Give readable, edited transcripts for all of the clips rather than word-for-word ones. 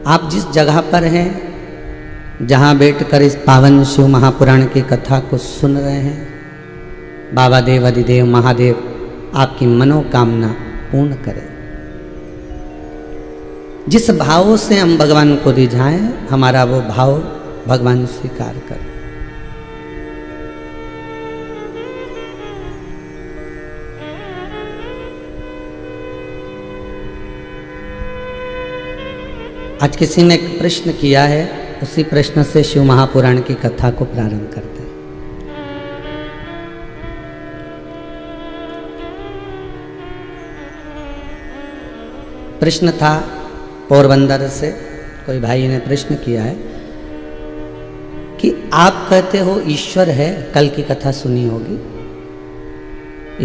आप जिस जगह पर हैं, जहाँ बैठकर इस पावन शिव महापुराण की कथा को सुन रहे हैं, बाबा देव अधिदेव महादेव आपकी मनोकामना पूर्ण करें। जिस भाव से हम भगवान को रिझाएं, हमारा वो भाव भगवान स्वीकार करें। आज किसी ने एक प्रश्न किया है, उसी प्रश्न से शिव महापुराण की कथा को प्रारंभ करते हैं। प्रश्न था पोरबंदर से, कोई भाई ने प्रश्न किया है कि आप कहते हो ईश्वर है, कल की कथा सुनी होगी,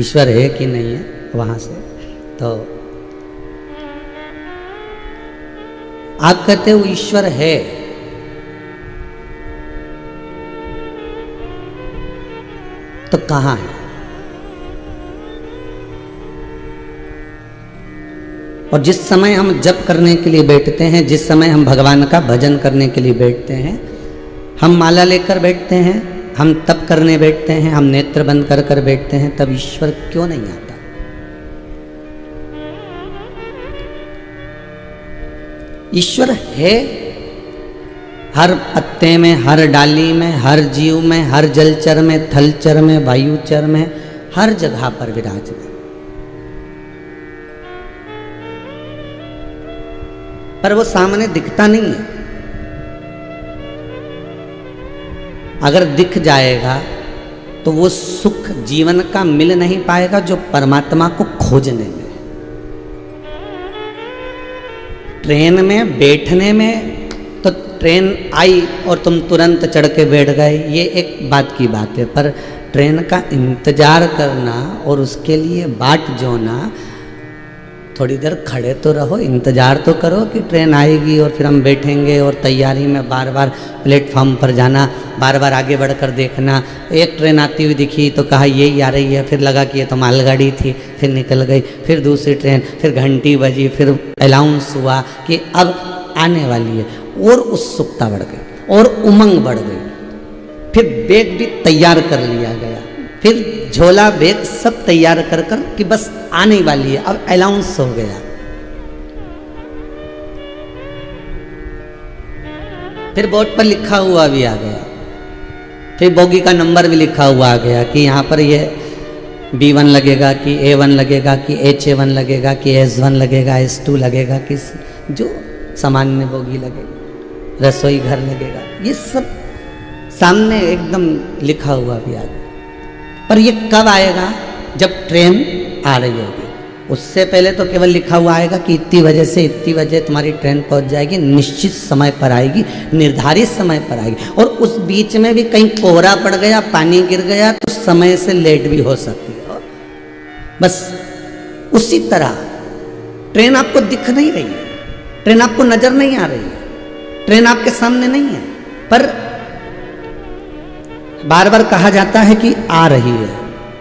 ईश्वर है कि नहीं है वहां से, तो आप कहते हो ईश्वर है, तो कहां है? और जिस समय हम जप करने के लिए बैठते हैं, जिस समय हम भगवान का भजन करने के लिए बैठते हैं, हम माला लेकर बैठते हैं, हम तप करने बैठते हैं, हम नेत्र बंद कर कर बैठते हैं, तब ईश्वर क्यों नहीं आता? ईश्वर है हर पत्ते में, हर डाली में, हर जीव में, हर जलचर में, थलचर में, वायुचर में, हर जगह पर विराजमान। पर वो सामने दिखता नहीं है। अगर दिख जाएगा तो वो सुख जीवन का मिल नहीं पाएगा जो परमात्मा को खोजने में। ट्रेन में बैठने में तो ट्रेन आई और तुम तुरंत चढ़ के बैठ गए, ये एक बात की बात है, पर ट्रेन का इंतजार करना और उसके लिए बाट जोना, थोड़ी देर खड़े तो रहो, इंतजार तो करो कि ट्रेन आएगी और फिर हम बैठेंगे, और तैयारी में बार बार प्लेटफॉर्म पर जाना, बार बार आगे बढ़कर देखना। एक ट्रेन आती हुई दिखी तो कहा यही आ रही है, फिर लगा कि ये तो मालगाड़ी थी, फिर निकल गई, फिर दूसरी ट्रेन, फिर घंटी बजी, फिर अनाउंस हुआ कि अब आने वाली है, और उत्सुकता बढ़ गई और उमंग बढ़ गई। फिर बैग भी तैयार कर लिया गया, फिर झोला बैग सब तैयार कर कर कि बस आने वाली है, अब अनाउंस हो गया। फिर बोर्ड पर लिखा हुआ भी आ गया, फिर बोगी का नंबर भी लिखा हुआ आ गया कि यहाँ पर ये B1 लगेगा कि A1 लगेगा कि HA1 लगेगा कि S1 लगेगा, S2 लगेगा कि जो सामान्य बोगी लगेगा, रसोई घर लगेगा, ये सब सामने एकदम लिखा हुआ भी आ गया। पर ये कब आएगा? जब ट्रेन आ रही होगी। उससे पहले तो केवल लिखा हुआ आएगा कि इतनी वजह से इतनी वजह तुम्हारी ट्रेन पहुंच जाएगी, निश्चित समय पर आएगी, निर्धारित समय पर आएगी। और उस बीच में भी कहीं कोहरा पड़ गया, पानी गिर गया, तो समय से लेट भी हो सकती है। बस उसी तरह ट्रेन आपको दिख नहीं रही है, ट्रेन आपको नजर नहीं आ रही है, ट्रेन आपके सामने नहीं है, पर बार बार कहा जाता है कि आ रही है,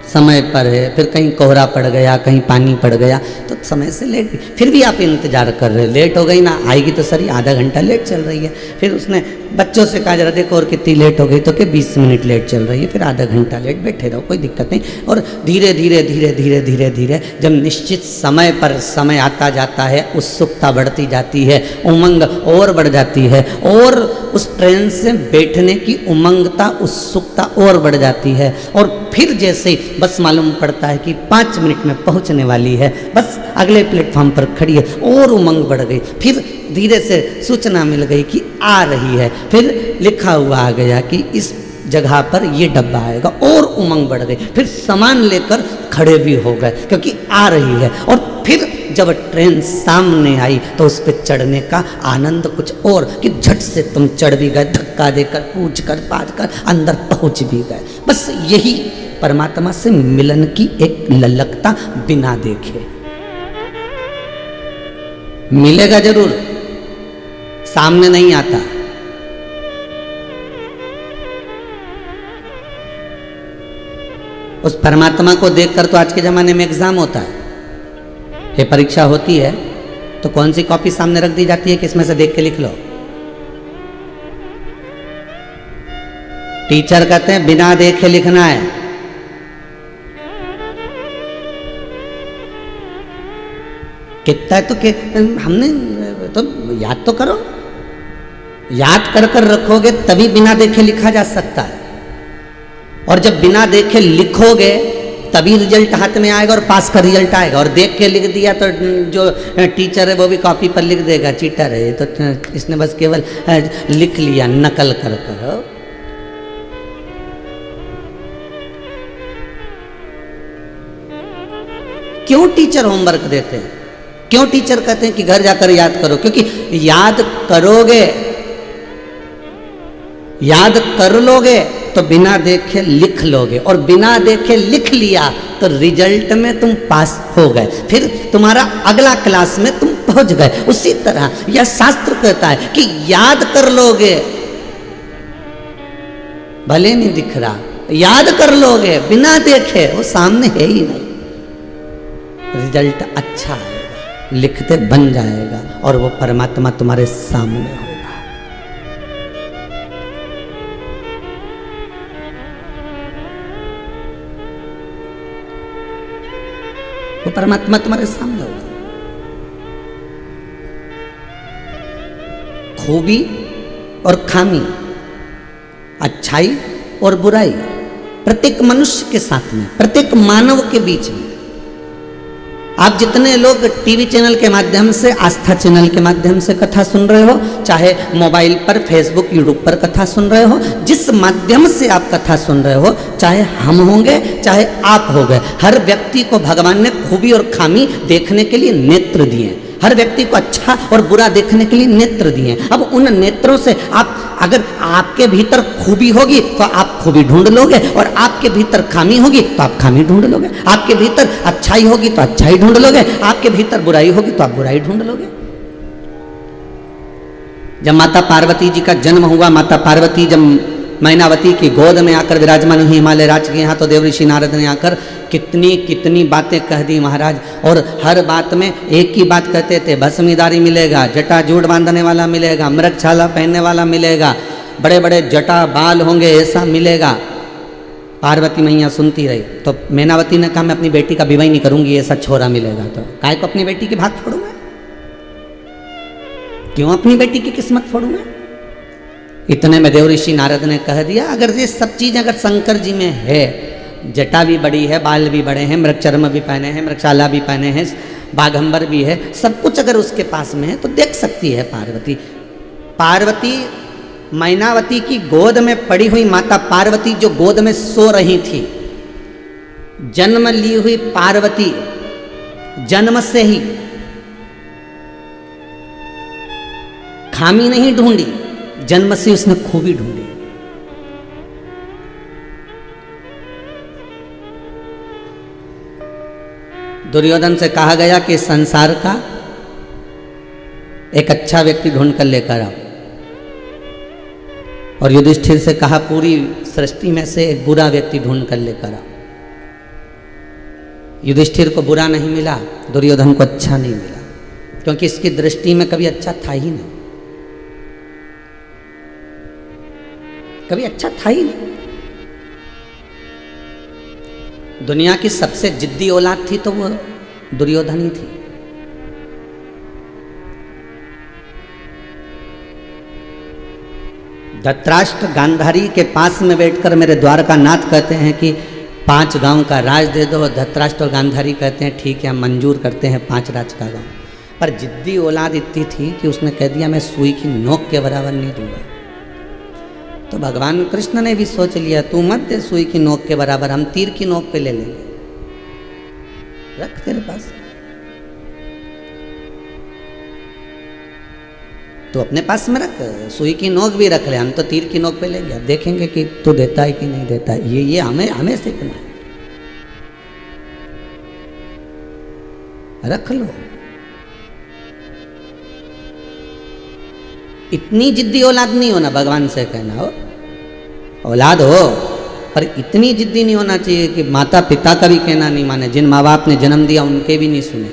समय पर है। फिर कहीं कोहरा पड़ गया, कहीं पानी पड़ गया, तो समय से लेट, फिर भी आप इंतजार कर रहे, लेट हो गई ना, आएगी तो सही, आधा घंटा लेट चल रही है। फिर उसने बच्चों से कहा जरा देखो और कितनी लेट हो गई, तो कि 20 मिनट लेट चल रही है, फिर आधा घंटा लेट, बैठे रहो, कोई दिक्कत नहीं। और धीरे धीरे धीरे धीरे धीरे धीरे जब निश्चित समय पर समय आता जाता है, उत्सुकता बढ़ती जाती है, उमंग और बढ़ जाती है, और उस ट्रेन से बैठने की उमंगता, उत्सुकता और बढ़ जाती है। और फिर जैसे बस मालूम पड़ता है कि 5 मिनट में पहुंचने वाली है, बस अगले प्लेटफॉर्म पर खड़ी है, और उमंग बढ़ गई। फिर धीरे से सूचना मिल गई कि आ रही है, फिर लिखा हुआ आ गया कि इस जगह पर ये डब्बा आएगा, और उमंग बढ़ गई। फिर सामान लेकर खड़े भी हो गए क्योंकि आ रही है। और फिर जब ट्रेन सामने आई तो उस पर चढ़ने का आनंद कुछ और, कि झट से तुम चढ़ भी गए, धक्का देकर, पूछ कर, पाद कर अंदर पहुंच भी गए। बस यही परमात्मा से मिलन की एक ललकता बिना देखे। मिलेगा जरूर, सामने नहीं आता। उस परमात्मा को देखकर तो आज के जमाने में एग्जाम होता है, ये परीक्षा होती है तो तो कौन सी कॉपी सामने रख दी जाती है कि इसमें से देख के लिख लो? टीचर कहते हैं बिना देखे लिखना है। कितना है तो कि हमने तो याद तो करो, याद कर कर रखोगे तभी बिना देखे लिखा जा सकता है। और जब बिना देखे लिखोगे तभी रिजल्ट हाथ में आएगा और पास का रिजल्ट आएगा। और देख के लिख दिया तो जो टीचर है वो भी कॉपी पर लिख देगा, चीटर है तो इसने बस केवल लिख लिया नकल कर कर। क्यों टीचर होमवर्क देते हैं? क्यों टीचर कहते हैं कि घर जाकर याद करो? क्योंकि याद करोगे, याद कर लोगे तो बिना देखे लिख लोगे, और बिना देखे लिख लिया तो रिजल्ट में तुम पास हो गए, फिर तुम्हारा अगला क्लास में तुम पहुंच गए। उसी तरह यह शास्त्र कहता है कि याद कर लोगे, भले नहीं दिख रहा, याद कर लोगे बिना देखे, वो सामने है ही नहीं, रिजल्ट अच्छा आएगा, लिखते बन जाएगा और वो परमात्मा तुम्हारे सामने होगा। वो परमात्मा तुम्हारे सामने होगा। खूबी और खामी, अच्छाई और बुराई प्रत्येक मनुष्य के साथ में, प्रत्येक मानव के बीच में। आप जितने लोग टीवी चैनल के माध्यम से, आस्था चैनल के माध्यम से कथा सुन रहे हो, चाहे मोबाइल पर, फेसबुक, यूट्यूब पर कथा सुन रहे हो, जिस माध्यम से आप कथा सुन रहे हो, चाहे हम होंगे चाहे आप हो गए, हर व्यक्ति को भगवान ने खूबी और खामी देखने के लिए नेत्र दिए। हर व्यक्ति को अच्छा और बुरा देखने के लिए नेत्र दिए। अब उन नेत्रों से आप, अगर आपके भीतर खूबी होगी तो आप खूबी ढूंढ लोगे, और आपके भीतर खामी होगी तो आप खामी ढूंढ लोगे। आपके भीतर अच्छाई होगी तो अच्छाई ढूंढ लोगे, आपके भीतर बुराई होगी तो आप बुराई ढूंढ लोगे। जब माता पार्वती जी का जन्म हुआ, माता पार्वती जब मैनावती की गोद में आकर विराजमान हुई हिमालय राज के यहाँ, तो देवऋषि नारद ने आकर कितनी कितनी बातें कह दी महाराज। और हर बात में एक ही बात कहते थे, भस्मीदारी मिलेगा, जटा जूड़ बांधने वाला मिलेगा, मृगछाला पहनने वाला मिलेगा, बड़े बड़े जटा बाल होंगे, ऐसा मिलेगा। पार्वती मैया सुनती रही। तो मैनावती ने कहा मैं अपनी बेटी का विवाह नहीं करूंगी, ऐसा छोरा मिलेगा तो काय को अपनी बेटी की भाग फोड़ूंगा? क्यों अपनी बेटी की किस्मत फोड़ूंगा? इतने में देवऋषि नारद ने कह दिया, अगर ये सब चीज़ अगर शंकर जी में है, जटा भी बड़ी है, बाल भी बड़े हैं, मृगचर्म भी पहने हैं, मृगशाला भी पहने हैं, बाघंबर भी है, सब कुछ अगर उसके पास में है तो देख सकती है पार्वती। पार्वती मैनावती की गोद में पड़ी हुई माता पार्वती जो गोद में सो रही थी, जन्म ली हुई पार्वती जन्म से ही खामी नहीं ढूंढी, जन्म से उसने खूबी ढूंढी। दुर्योधन से कहा गया कि संसार का एक अच्छा व्यक्ति ढूंढ कर लेकर आओ, और युधिष्ठिर से कहा पूरी सृष्टि में से एक बुरा व्यक्ति ढूंढ कर लेकर आओ। युधिष्ठिर को बुरा नहीं मिला, दुर्योधन को अच्छा नहीं मिला, क्योंकि इसकी दृष्टि में कभी अच्छा था ही नहीं, कभी अच्छा था ही नहीं। दुनिया की सबसे जिद्दी औलाद थी तो वो दुर्योधन ही थी। धृतराष्ट्र गांधारी के पास में बैठकर मेरे द्वारका नाथ कहते हैं कि 5 गांव का राज दे दो। धृतराष्ट्र और गांधारी कहते हैं ठीक है हम मंजूर करते हैं 5 राज का गांव। पर जिद्दी औलाद इतनी थी कि उसने कह दिया मैं सुई की नोक के बराबर नहीं दूंगा। तो भगवान कृष्ण ने भी सोच लिया तू मत दे सुई की नोक के बराबर, हम तीर की नोक पे ले लेंगे, रख तेरे पास, तो अपने पास में रख, सुई की नोक भी रख ले, हम तो तीर की नोक पे लेंगे। अब देखेंगे कि तू देता है कि नहीं देता है। ये हमें सीखना है, रख लो। इतनी जिद्दी औलाद नहीं होना, भगवान से कहना हो औलाद हो, पर इतनी जिद्दी नहीं होना चाहिए कि माता पिता का भी कहना नहीं माने, जिन माँ बाप ने जन्म दिया उनके भी नहीं सुने।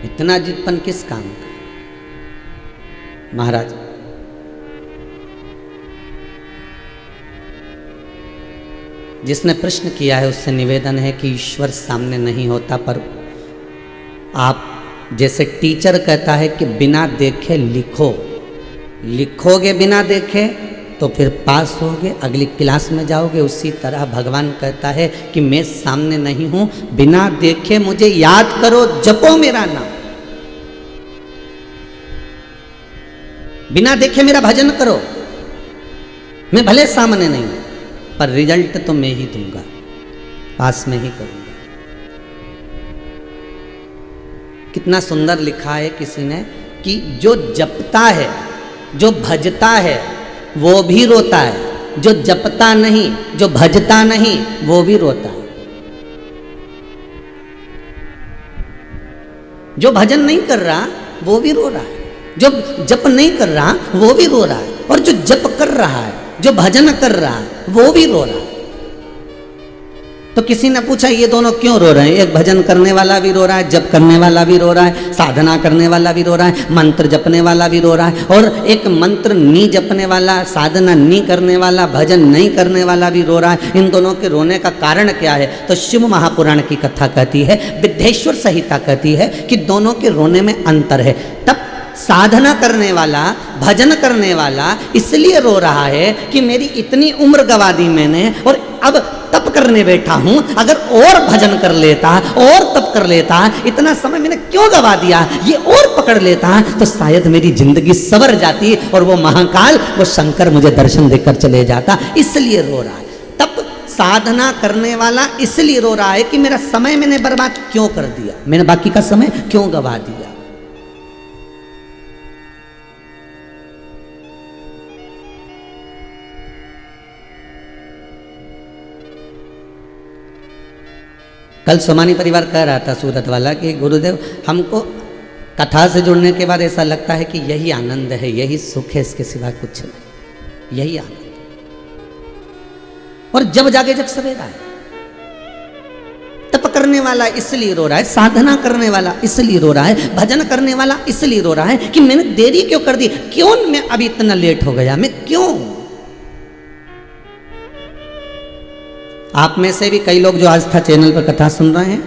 इतना जिदपन किस काम का? महाराज जिसने प्रश्न किया है उससे निवेदन है कि ईश्वर सामने नहीं होता, पर आप जैसे टीचर कहता है कि बिना देखे लिखो, लिखोगे बिना देखे तो फिर पास होगे, अगली क्लास में जाओगे। उसी तरह भगवान कहता है कि मैं सामने नहीं हूं, बिना देखे मुझे याद करो, जपो मेरा नाम, बिना देखे मेरा भजन करो। मैं भले सामने नहीं हूं, पर रिजल्ट तो मैं ही दूंगा, पास में ही करूंगा। कितना सुंदर लिखा है किसी ने कि जो जपता है, जो भजता है वो भी रोता है, जो जपता नहीं, जो भजता नहीं वो भी रोता है। जो भजन नहीं कर रहा वो भी रो रहा है, जो जप नहीं कर रहा वो भी रो रहा है, और जो जप कर रहा है, जो भजन कर रहा है वो भी रो रहा है। तो किसी ने पूछा ये दोनों क्यों रो रहे हैं? एक भजन करने वाला भी रो रहा है, जप करने वाला भी रो रहा है, साधना करने वाला भी रो रहा है, मंत्र जपने वाला भी रो रहा है, और एक मंत्र नहीं जपने वाला, साधना नहीं करने वाला, भजन नहीं करने वाला भी रो रहा है। इन दोनों के रोने का कारण क्या है? तो शिव महापुराण की कथा कहती है, विद्येश्वर संहिता कहती है कि दोनों के रोने में अंतर है। तब साधना करने वाला, भजन करने वाला इसलिए रो रहा है कि मेरी इतनी उम्र गवा दी मैंने और अब तप करने बैठा हूं, अगर और भजन कर लेता और तप कर लेता, इतना समय मैंने क्यों गवा दिया, ये और पकड़ लेता तो शायद मेरी जिंदगी सवर जाती और वो महाकाल, वो शंकर मुझे दर्शन देकर चले जाता। इसलिए रो रहा है। तप साधना करने वाला इसलिए रो रहा है कि मेरा समय मैंने बर्बाद क्यों कर दिया, मैंने बाकी का समय क्यों गवा दिया। कल सोमानी परिवार कह रहा था सूरत वाला कि गुरुदेव हमको कथा से जुड़ने के बाद ऐसा लगता है कि यही आनंद है, यही सुख है, इसके सिवा कुछ नहीं, यही आनंद। और जब जागे जब सवेरा है। तप करने वाला इसलिए रो रहा है, साधना करने वाला इसलिए रो रहा है, भजन करने वाला इसलिए रो रहा है कि मैंने देरी क्यों कर दी, क्यों मैं अभी इतना लेट हो गया, मैं क्यों। आप में से भी कई लोग जो आस्था चैनल पर कथा सुन रहे हैं,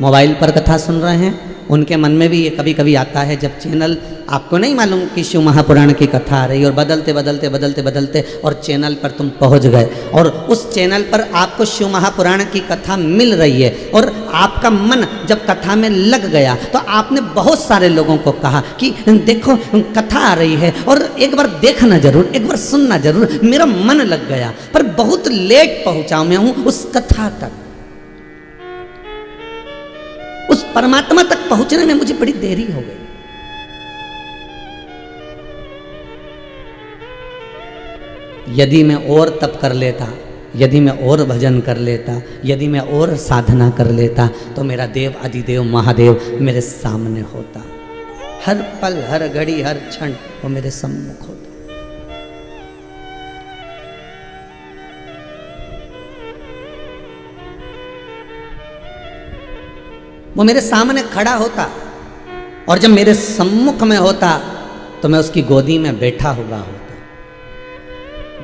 मोबाइल पर कथा सुन रहे हैं, उनके मन में भी ये कभी कभी आता है जब चैनल आपको नहीं मालूम कि शिव महापुराण की कथा आ रही और बदलते बदलते बदलते बदलते और चैनल पर तुम पहुंच गए और उस चैनल पर आपको शिव महापुराण की कथा मिल रही है और आपका मन जब कथा में लग गया तो आपने बहुत सारे लोगों को कहा कि देखो कथा आ रही है और एक बार देखना जरूर, एक बार सुनना जरूर। मेरा मन लग गया पर बहुत लेट पहुंचा मैं हूं उस कथा तक, उस परमात्मा तक पहुंचने में मुझे बड़ी देरी हो गई। यदि मैं और तप कर लेता, यदि मैं और भजन कर लेता, यदि मैं और साधना कर लेता तो मेरा देव अधिदेव महादेव मेरे सामने होता, हर पल हर घड़ी हर क्षण वो मेरे सम्मुख होता। वो मेरे सामने खड़ा होता और जब मेरे सम्मुख में होता तो मैं उसकी गोदी में बैठा हुआ होता।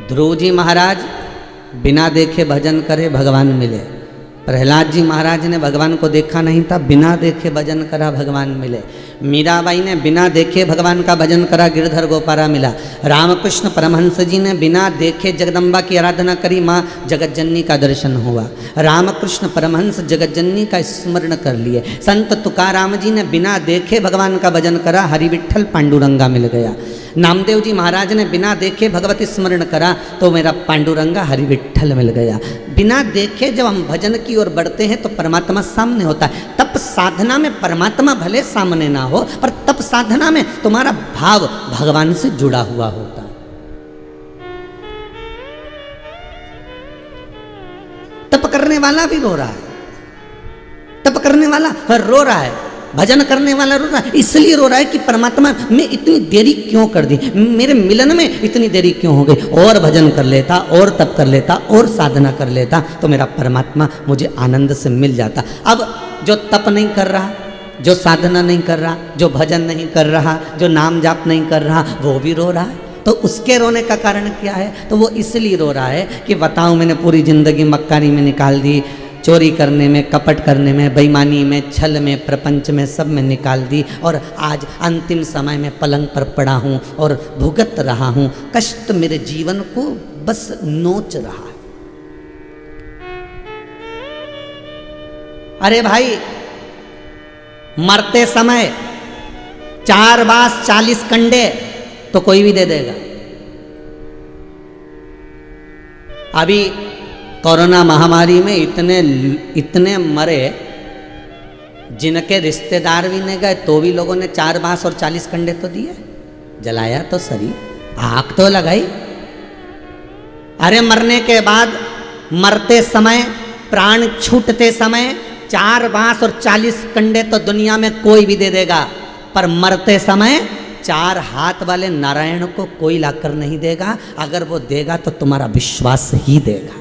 ध्रुव जी महाराज बिना देखे भजन करे भगवान मिले, प्रहलाद जी महाराज ने भगवान को देखा नहीं था, बिना देखे भजन करा भगवान मिले, मीराबाई ने बिना देखे भगवान का भजन करा गिरधर गोपारा मिला, रामकृष्ण परमहंस जी ने बिना देखे जगदम्बा की आराधना करी, माँ जगतजननी का दर्शन हुआ, रामकृष्ण परमहंस जगतजननी का स्मरण कर लिए, संत तुकाराम जी ने बिना देखे भगवान का भजन करा, हरि विठ्ठल पांडुरंगा मिल गया, नामदेव जी महाराज ने बिना देखे भगवती स्मरण करा तो मेरा पांडुरंगा हरि विठ्ठल मिल गया। बिना देखे जब हम भजन की ओर बढ़ते हैं तो परमात्मा सामने होता है। तप साधना में परमात्मा भले सामने ना हो पर तप साधना में तुम्हारा भाव भगवान से जुड़ा हुआ होता है। तप करने वाला भी रो रहा है, तप करने वाला रो रहा है, भजन करने वाला रो रहा है, इसलिए रो रहा है कि परमात्मा मैं इतनी देरी क्यों कर दी, मेरे मिलन में इतनी देरी क्यों हो गई। और भजन कर लेता और तप कर लेता और साधना कर लेता तो मेरा परमात्मा मुझे आनंद से मिल जाता। अब जो तप नहीं कर रहा, जो साधना नहीं कर रहा, जो भजन नहीं कर रहा, जो नाम जाप नहीं कर रहा, वो भी रो रहा है। तो उसके रोने का कारण क्या है? तो वो इसलिए रो रहा है कि बताऊं मैंने पूरी ज़िंदगी मक्कारी में निकाल दी, चोरी करने में, कपट करने में, बेईमानी में, छल में, प्रपंच में, सब में निकाल दी, और आज अंतिम समय में पलंग पर पड़ा हूँ और भुगत रहा हूँ। कष्ट मेरे जीवन को बस नोच रहा है। अरे भाई, मरते समय 4 बांस 40 कंडे तो कोई भी दे देगा। अभी कोरोना महामारी में इतने मरे, जिनके रिश्तेदार भी नहीं गए तो भी लोगों ने 4 बांस और 40 कंडे तो दिए। जलाया तो सही, आग तो लगाई। अरे मरने के बाद, मरते समय, प्राण छूटते समय 4 बांस और 40 कंडे तो दुनिया में कोई भी दे देगा, पर मरते समय 4 हाथ वाले नारायण को कोई लाकर नहीं देगा। अगर वो देगा तो तुम्हारा विश्वास ही देगा।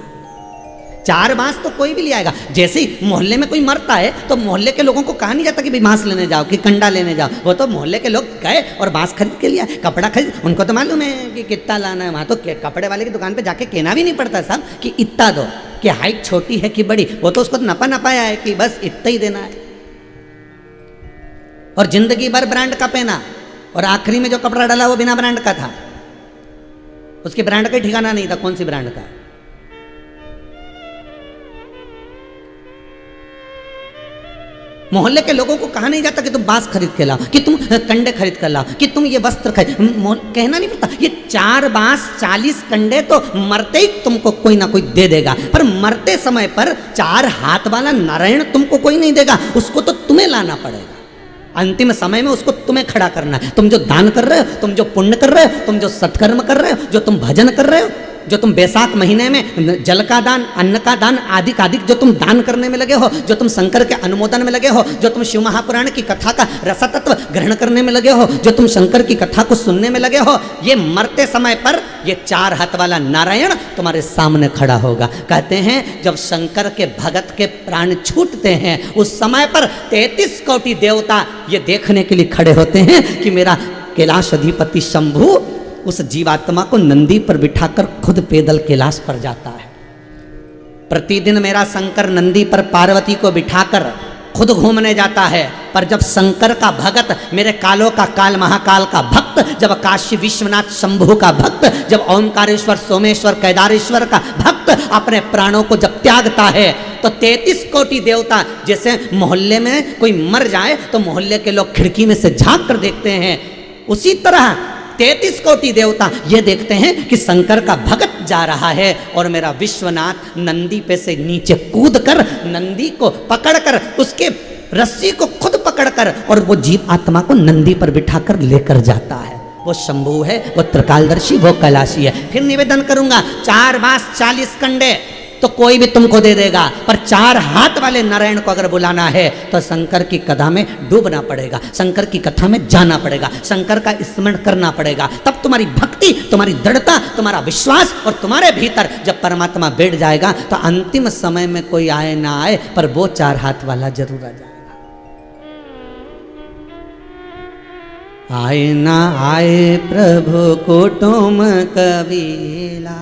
4 बांस तो कोई भी ले आएगा। जैसे ही मोहल्ले में कोई मरता है तो मोहल्ले के लोगों को कहा नहीं जाता कि भाई बांस लेने जाओ, कि कंडा लेने जाओ। वो तो मोहल्ले के लोग गए और बांस खरीद के लिया, कपड़ा खरीद, उनको तो मालूम है कि कितना लाना है। वहाँ तो कपड़े वाले की दुकान पे जाके कहना भी नहीं पड़ता साहब कि इतना दो, कि हाइट छोटी है कि बड़ी, वो तो उसको नपा नपाया है कि बस इतना ही देना है। और जिंदगी भर ब्रांड का पहना, और आखिरी में जो कपड़ा डाला वो बिना ब्रांड का था, उसके ब्रांड का ठिकाना नहीं था कौन सी ब्रांड का। मोहल्ले के लोगों को कहा नहीं जाता कि तुम बांस खरीद के लाओ, कि तुम कंडे खरीद कर लाओ, कि तुम ये वस्त्र खरीद, कहना नहीं पड़ता। ये 4 बांस 40 कंडे तो मरते ही तुमको कोई ना कोई दे देगा, पर मरते समय पर 4 हाथ वाला नारायण तुमको कोई नहीं देगा, उसको तो तुम्हें लाना पड़ेगा। अंतिम समय में उसको तुम्हें खड़ा करना है। तुम जो दान कर रहे हो, तुम जो पुण्य कर रहे हो, तुम जो सत्कर्म कर रहे हो, जो तुम भजन कर रहे हो, जो तुम बैसाख महीने में जल का दान, अन्न का दान, आदि जो तुम दान करने में लगे हो, जो तुम शंकर के अनुमोदन में लगे हो, जो तुम शिव महापुराण की कथा का रसतत्व ग्रहण करने में लगे हो, जो तुम शंकर की कथा को सुनने में लगे हो, ये मरते समय पर ये 4 हाथ वाला नारायण तुम्हारे सामने खड़ा होगा। कहते हैं जब शंकर के भगत के प्राण छूटते हैं, उस समय पर 33 कोटि देवता ये देखने के लिए खड़े होते हैं कि मेरा कैलाश अधिपति शंभु उस जीवात्मा को नंदी पर बिठाकर खुद पैदल कैलाश पर जाता है। प्रतिदिन मेरा शंकर नंदी पर पार्वती को बिठाकर खुद घूमने जाता है, पर जब शंकर का भगत, मेरे कालों का काल महाकाल का भक्त, जब काशी विश्वनाथ शंभु का भक्त, जब ओंकारेश्वर सोमेश्वर केदारेश्वर का भक्त अपने प्राणों को जब त्यागता है, तो 33 कोटि देवता, जैसे मोहल्ले में कोई मर जाए तो मोहल्ले के लोग खिड़की में से झांक कर देखते हैं, उसी तरह 33 कोटि देवता ये देखते हैं कि शंकर का भगत जा रहा है और मेरा विश्वनाथ नंदी पे से नीचे कूद कर नंदी को पकड़कर, उसके रस्सी को खुद पकड़कर, और वो जीव आत्मा को नंदी पर बिठाकर लेकर जाता है। वो शंभु है, वो त्रिकालदर्शी, वो कैलाशी है। फिर निवेदन करूंगा, 4 बांस 40 कंडे तो कोई भी तुमको दे देगा, पर 4 हाथ वाले नारायण को अगर बुलाना है तो शंकर की कथा में डूबना पड़ेगा, शंकर की कथा में जाना पड़ेगा, शंकर का स्मरण करना पड़ेगा। तब तुम्हारी भक्ति, तुम्हारी दृढ़ता, तुम्हारा विश्वास और तुम्हारे भीतर जब परमात्मा बैठ जाएगा तो अंतिम समय में कोई आए ना आए, पर वो 4 हाथ वाला जरूर आ जाएगा। आए ना आए प्रभु कुटुम कबीला,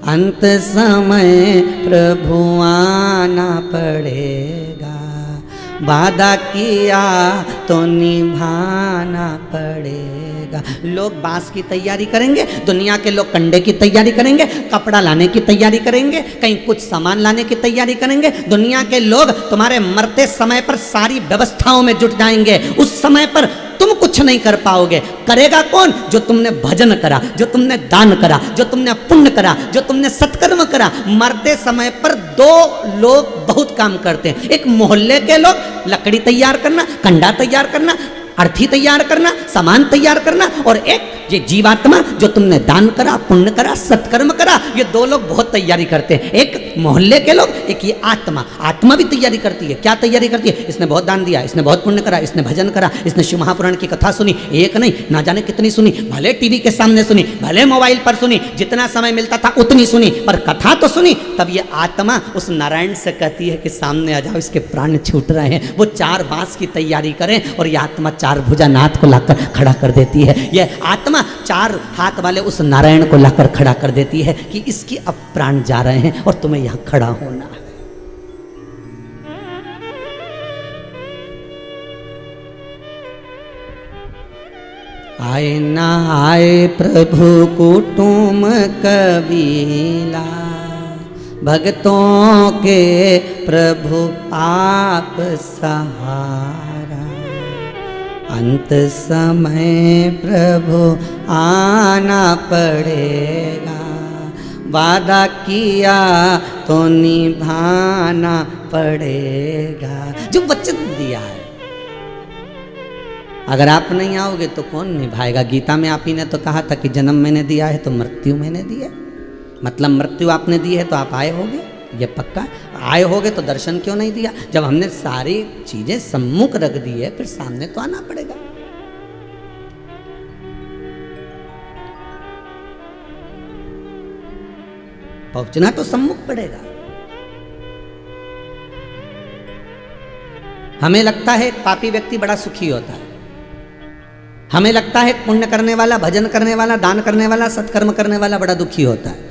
अंत समय प्रभु आना पड़ेगा, वादा किया तो निभाना पड़ेगा। लोग बांस की तैयारी करेंगे, दुनिया के लोग कंडे की तैयारी करेंगे, कपड़ा लाने की तैयारी करेंगे, कहीं कुछ सामान लाने की तैयारी करेंगे। दुनिया के लोग तुम्हारे मरते समय पर सारी व्यवस्थाओं में जुट जाएंगे। उस समय पर तुम कुछ नहीं कर पाओगे। करेगा कौन? जो तुमने भजन करा, जो तुमने दान करा, जो तुमने पुण्य करा, जो तुमने सत्कर्म करा। मरते समय पर 2 लोग बहुत काम करते हैं। एक मोहल्ले के लोग लकड़ी तैयार करना, कंडा तैयार करना, अर्थी तैयार करना, सामान तैयार करना, और एक ये जीवात्मा जो तुमने दान करा, पुण्य करा, सत्कर्म करा, ये दो लोग बहुत तैयारी करते हैं, एक मोहल्ले के लोग, एक ये आत्मा। आत्मा भी तैयारी करती है। क्या तैयारी करती है? इसने बहुत दान दिया, इसने बहुत पुण्य करा, इसने भजन करा, इसने शिव महापुराण की कथा सुनी, एक नहीं ना जाने कितनी सुनी, भले टीवी के सामने सुनी, भले मोबाइल पर सुनी, जितना समय मिलता था उतनी सुनी, पर कथा तो सुनी। तब ये आत्मा उस नारायण से कहती है कि सामने आ जाओ, इसके प्राण छूट रहे हैं। वो 4 बांस की तैयारी करें और ये आत्मा 4 भुजानाथ को लाकर खड़ा कर देती है। यह आत्मा 4 हाथ वाले उस नारायण को लाकर खड़ा कर देती है कि इसकी अब प्राण जा रहे हैं और तुम्हें यहां खड़ा होना है। आए ना आए प्रभु कुटुम कबीला, भक्तों के प्रभु आप सहारा। अंत समय प्रभु आना पड़ेगा, वादा किया तो निभाना पड़ेगा। जो वचन दिया है, अगर आप नहीं आओगे तो कौन निभाएगा? गीता में आप ही ने तो कहा था कि जन्म मैंने दिया है तो मृत्यु मैंने दी है। मतलब मृत्यु आपने दी है तो आप आए होगे, ये पक्का। आए होगे तो दर्शन क्यों नहीं दिया? जब हमने सारी चीजें सम्मुख रख दी है, फिर सामने तो आना पड़ेगा। पहुंचना तो सम्मुख पड़ेगा। हमें लगता है पापी व्यक्ति बड़ा सुखी होता है, हमें लगता है पुण्य करने वाला, भजन करने वाला, दान करने वाला, सत्कर्म करने वाला बड़ा दुखी होता है।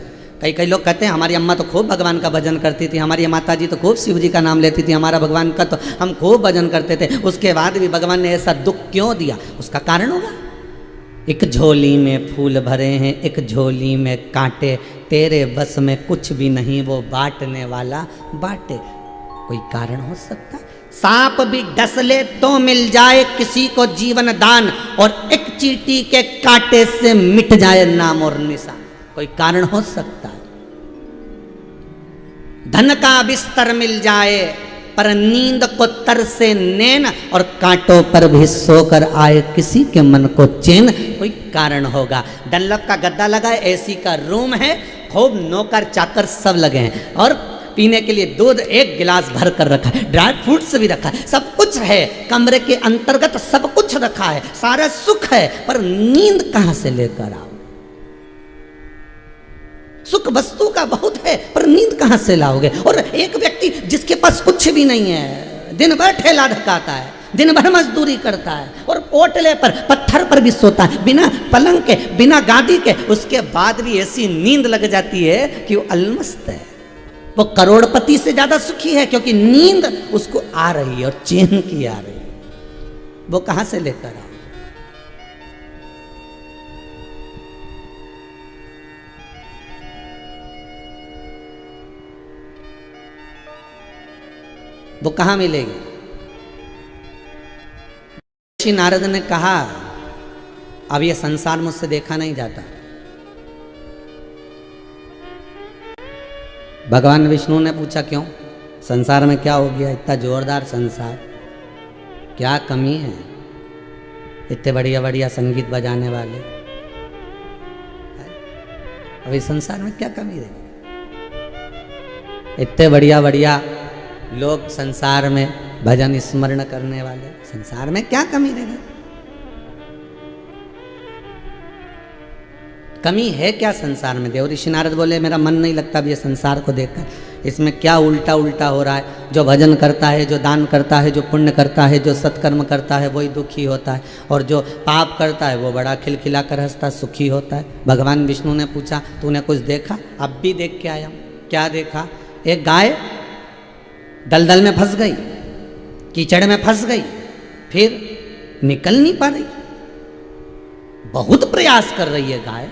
कई लोग कहते हैं हमारी अम्मा तो खूब भगवान का भजन करती थी, हमारी माता जी तो खूब शिव जी का नाम लेती थी, हमारा भगवान का तो हम खूब भजन करते थे, उसके बाद भी भगवान ने ऐसा दुख क्यों दिया? उसका कारण होगा। एक झोली में फूल भरे हैं, एक झोली में कांटे, तेरे बस में कुछ भी नहीं, वो बांटने वाला बांटे। कोई कारण हो सकता है? सांप भी डस ले तो मिल जाए किसी को जीवन दान, और एक चींटी के कांटे से मिट जाए नाम और निशान। कोई कारण हो सकता है? धन का बिस्तर मिल जाए पर नींद को तरसे नैन, और कांटों पर भी सोकर आए किसी के मन को चैन। कोई कारण होगा। डल्लप का गद्दा लगा है, एसी का रूम है, खूब नौकर चाकर सब लगे हैं, और पीने के लिए दूध 1 गिलास भर कर रखा है, ड्राई फ्रूट्स भी रखा है, सब कुछ है, कमरे के अंतर्गत सब कुछ रखा है, सारा सुख है, पर नींद कहां से लेकर आओ? सुख वस्तु का बहुत है, पर नींद कहां से लाओगे? और एक व्यक्ति जिसके पास कुछ भी नहीं है, दिन भर ठेला ढकाता है, दिन भर मजदूरी करता है, और ओटले पर पत्थर पर भी सोता है, बिना पलंग के, बिना गादी के, उसके बाद भी ऐसी नींद लग जाती है कि वो अलमस्त है। वो करोड़पति से ज्यादा सुखी है, क्योंकि नींद उसको आ रही है और चैन की आ रही है। वो कहां से लेकर आओ? वो कहां मिलेगी? ऋषि नारद ने कहा अब ये संसार मुझसे देखा नहीं जाता। भगवान विष्णु ने पूछा क्यों? संसार में क्या हो गया? इतना जोरदार संसार, क्या कमी है? इतने बढ़िया बढ़िया संगीत बजाने वाले, अभी संसार में क्या कमी रही? इतने बढ़िया बढ़िया लोग संसार में भजन स्मरण करने वाले, संसार में क्या कमी रह गई? कमी है क्या संसार में? देव ऋषि नारद बोले मेरा मन नहीं लगता अब ये संसार को देखकर, इसमें क्या उल्टा उल्टा हो रहा है। जो भजन करता है, जो दान करता है, जो पुण्य करता है, जो सत्कर्म करता है, वही दुखी होता है, और जो पाप करता है वो बड़ा खिलखिला कर हंसता, सुखी होता है। भगवान विष्णु ने पूछा तूने कुछ देखा? अब भी देख के आया हूँ। क्या देखा? एक गाय दलदल में फंस गई, कीचड़ में फंस गई, फिर निकल नहीं पा रही, बहुत प्रयास कर रही है गाय।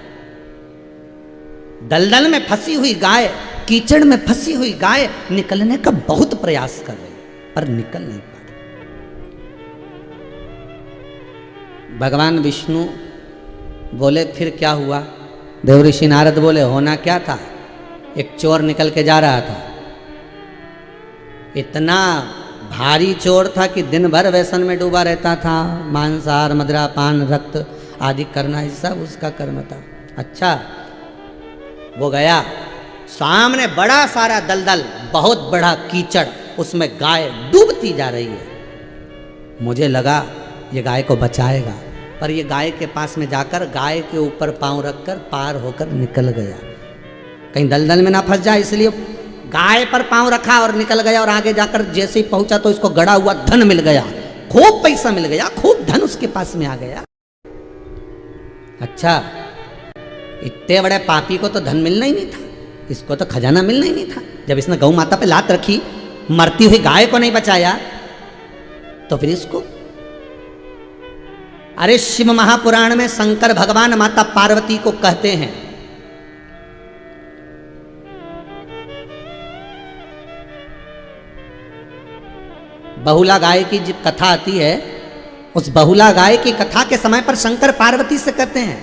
दलदल में फंसी हुई गाय, कीचड़ में फंसी हुई गाय निकलने का बहुत प्रयास कर रही है, पर निकल नहीं पा रही। भगवान विष्णु बोले फिर क्या हुआ? देव ऋषि नारद बोले होना क्या था, एक चोर निकल के जा रहा था, इतना भारी चोर था कि दिन भर व्यसन में डूबा रहता था, मांसाहार, मदिरा पान, रक्त, आदि करना, ही सब उसका कर्म था। अच्छा, वो गया, सामने बड़ा सारा दलदल, बहुत बड़ा कीचड़, उसमें गाय डूबती जा रही है। मुझे लगा ये गाय को बचाएगा, पर ये गाय के पास में जाकर गाय के ऊपर पांव रखकर पार होकर निकल गया, कहीं दलदल में ना फंस जाए, इसलिए गाय पर पांव रखा और निकल गया। और आगे जाकर जैसे ही पहुंचा तो इसको गड़ा हुआ धन मिल गया, खूब पैसा मिल गया, खूब धन उसके पास में आ गया। अच्छा, इतने बड़े पापी को तो धन मिलना ही नहीं था, इसको तो खजाना मिलना ही नहीं था। जब इसने गौ माता पे लात रखी, मरती हुई गाय को नहीं बचाया, तो फिर इसको। अरे शिव महापुराण में शंकर भगवान माता पार्वती को कहते हैं, बहुला गाय की जो कथा आती है, उस बहुला गाय की कथा के समय पर शंकर पार्वती से कहते हैं